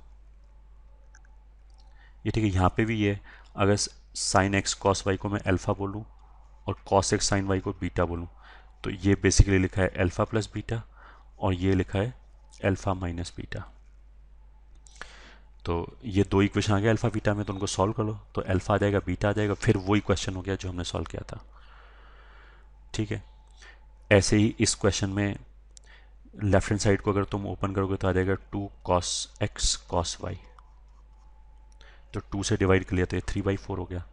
ये ठीक है, यहाँ पे भी ये अगर साइन एक्स कॉस वाई को मैं अल्फा बोलूँ और कॉस एक्स साइन वाई को बीटा बोलूँ, तो ये बेसिकली लिखा है अल्फा प्लस बीटा और ये लिखा है अल्फा माइनस बीटा। तो ये दो इक्वेशन आ गया अल्फा बीटा में, तो उनको सॉल्व कर लो, तो अल्फा आ जाएगा बीटा आ जाएगा, फिर वही क्वेश्चन हो गया जो हमने सॉल्व किया था। ठीक है, ऐसे ही इस क्वेश्चन में लेफ्ट हैंड साइड को अगर तुम ओपन करोगे तो आ जाएगा 2 cos x cos y, तो 2 से डिवाइड कर लिया तो ये 3/4 हो गया।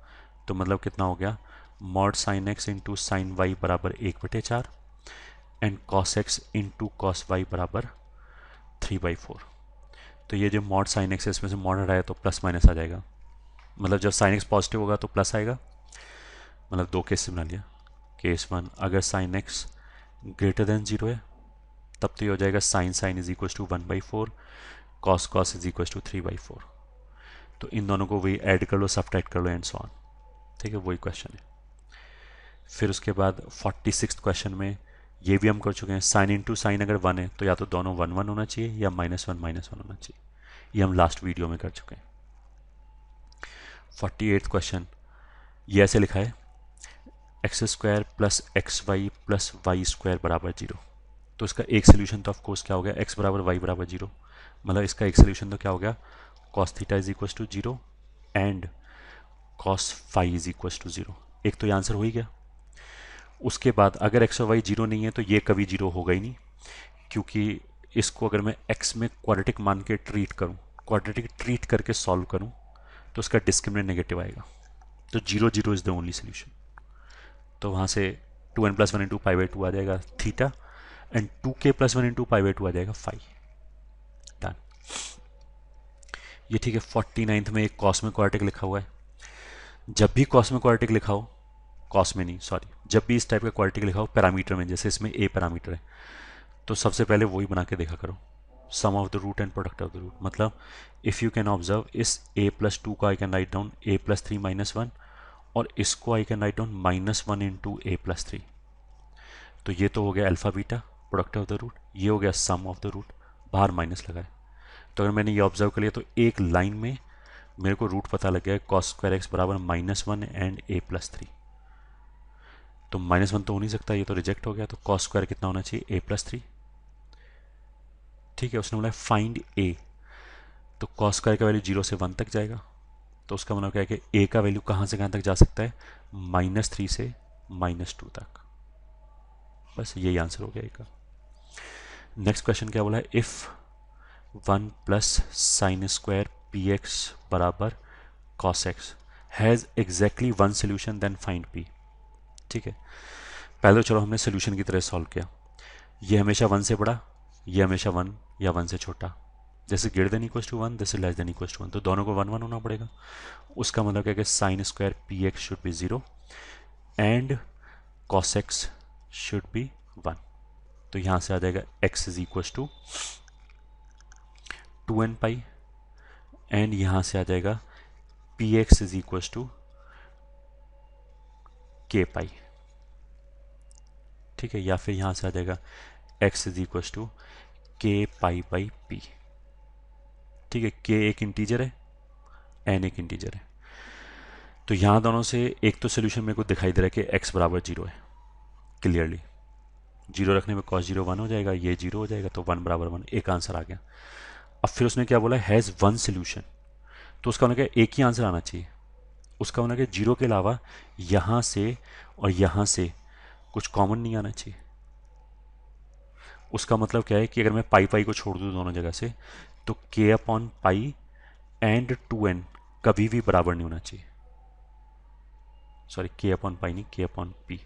तो मतलब कितना हो गया, mod sine x into sine y बराबर 1/4 and cos x into cos y बराबर 3/4। तो ये जो मॉड साइन एक्स है इसमें से मॉड हटाया तो प्लस माइनस आ जाएगा, मतलब जब साइन एक्स पॉजिटिव होगा तो प्लस आएगा। मतलब दो केस से बना लिया। केस 1, अगर साइन एक्स ग्रेटर देन 0 है तब तो ये हो जाएगा sine sine is equal to 1/4, cos cos is equal to 3/4। तो इन दोनों को वही ऐड कर लो, सब्ट्रैक्ट कर लो एंड सो ऑन। ठीक है, वही क्वेश्चन है। फिर उसके बाद 46 क्वेश्चन में ये भी हम कर चुके हैं, साइन इंटू साइन अगर 1 है तो या तो दोनों 1 1 होना चाहिए या -1 होना चाहिए, ये हम लास्ट वीडियो में कर चुके हैं। 48 क्वेश्चन ये ऐसे लिखा है, x² plus XY plus y² बराबर 0। तो इसका एक सोल्यूशन तो ऑफकोर्स क्या हो गया, x बराबर y बराबर 0, मतलब इसका एक सोल्यूशन तो क्या हो गया, cos theta is equal to 0 and cos phi is equal to 0। एक तो ये आंसर हो ही गया। उसके बाद अगर x और y 0 नहीं है तो ये कभी 0 होगा ही नहीं, क्योंकि इसको अगर मैं x में क्वाड्रेटिक मान के ट्रीट करूं, क्वाड्रेटिक ट्रीट करके सॉल्व करूं, तो उसका डिस्क्रिमिनेंट नेगेटिव आएगा। तो 0 0 इज द ओनली सोल्यूशन। तो वहाँ से 2n + 1 इंटू π/2 आ जाएगा थीटा एंड 2k + 1 इंटू π/2 आ जाएगा फाई। डन। ये ठीक है। 49th में एक कॉस्मिक क्वाड्रेटिक लिखा हुआ है। जब भी कॉस्मिक क्वाड्रेटिक लिखा हो, कॉस में नहीं सॉरी, जब भी इस टाइप का क्वाड्रेटिक लिखा हो पैरामीटर में, जैसे इसमें a पैरामीटर है, तो सबसे पहले वही बना के देखा करो, sum of the root and product of the root. मतलब इफ़ यू कैन ऑब्जर्व इस a + 2 को I can write down a + 3 - 1 और इसको I can write down -1 into a + 3। तो ये तो हो गया alpha beta product of the root, ये हो गया सम ऑफ द रूट, बाहर माइनस लगाए। तो अगर मैंने ये ऑब्जर्व कर लिया तो एक लाइन में मेरे को रूट पता लग गया cos² x बराबर -1 एंड a + 3। तो -1 तो हो नहीं सकता, ये तो रिजेक्ट हो गया। तो cos² कितना होना चाहिए, a + 3। ठीक है, उसने बोला फाइंड a, तो cos² का वैल्यू 0 से 1 तक जाएगा। तो उसका मतलब क्या है कि a का वैल्यू कहाँ से कहाँ तक जा सकता है, -3 से -2 तक। बस यही आंसर हो गया a का। नेक्स्ट क्वेश्चन क्या बोला है, इफ 1 + sin² px बराबर cos x has exactly one solution then find p। ठीक है, पहले तो चलो हमने सोल्यूशन की तरह सॉल्व किया। ये हमेशा 1 से बड़ा, ये हमेशा 1 या 1 से छोटा, जैसे ग्रेटर देन इक्वल टू 1, जैसे लेस देन इक्वल टू 1, तो दोनों को 1 1 होना पड़ेगा। उसका मतलब क्या है कि sin² px should be 0 and cos x should be 1। तो यहाँ से आ जाएगा x is equal to 2n pi and यहाँ से आ जाएगा px is equal to k pi. ठीक है, या फिर यहाँ से आ जाएगा x is equal to k pi by p। ठीक है, k एक इंटीजर है, n एक इंटीजर है। तो यहाँ दोनों से एक तो सोल्यूशन मेरे को दिखाई दे रहा है कि x बराबर 0 है, क्लियरली 0 रखने में cos 0 1 हो जाएगा, ये 0 हो जाएगा, तो 1 बराबर 1, एक आंसर आ गया। अब फिर उसने क्या बोला, हैज़ वन सोल्यूशन, तो उसका मतलब क्या, एक ही आंसर आना चाहिए। उसका मतलब कि 0 के अलावा यहाँ से और यहाँ से कुछ कॉमन नहीं आना चाहिए। उसका मतलब क्या है कि अगर मैं पाई पाई को छोड़ दूँ दोनों जगह से, तो k/पाई एंड 2n कभी भी बराबर नहीं होना चाहिए। सॉरी, k/पाई नहीं, k/p।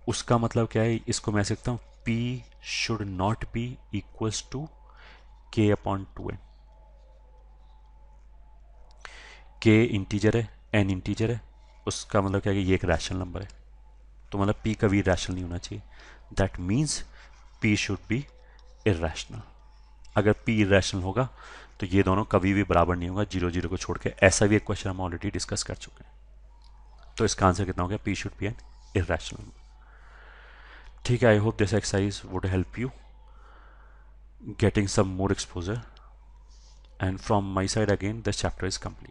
उसका मतलब क्या है, इसको मैं सकता हूँ p should not be equals to k/2n। k integer है, n इंटीजर है, उसका मतलब क्या है कि ये एक रैशनल नंबर है, तो मतलब p कभी रैशनल नहीं होना चाहिए। That means p should be irrational. अगर p इर्रेशनल होगा तो ये दोनों कभी भी बराबर नहीं होगा 0 0 को छोड़ के। ऐसा भी एक क्वेश्चन हम ऑलरेडी डिस्कस कर चुके हैं। तो इसका आंसर कितना हो गया, p should be N irrational. ठीक है, I hope this exercise would help you getting some more exposure, and from my side again this chapter is complete.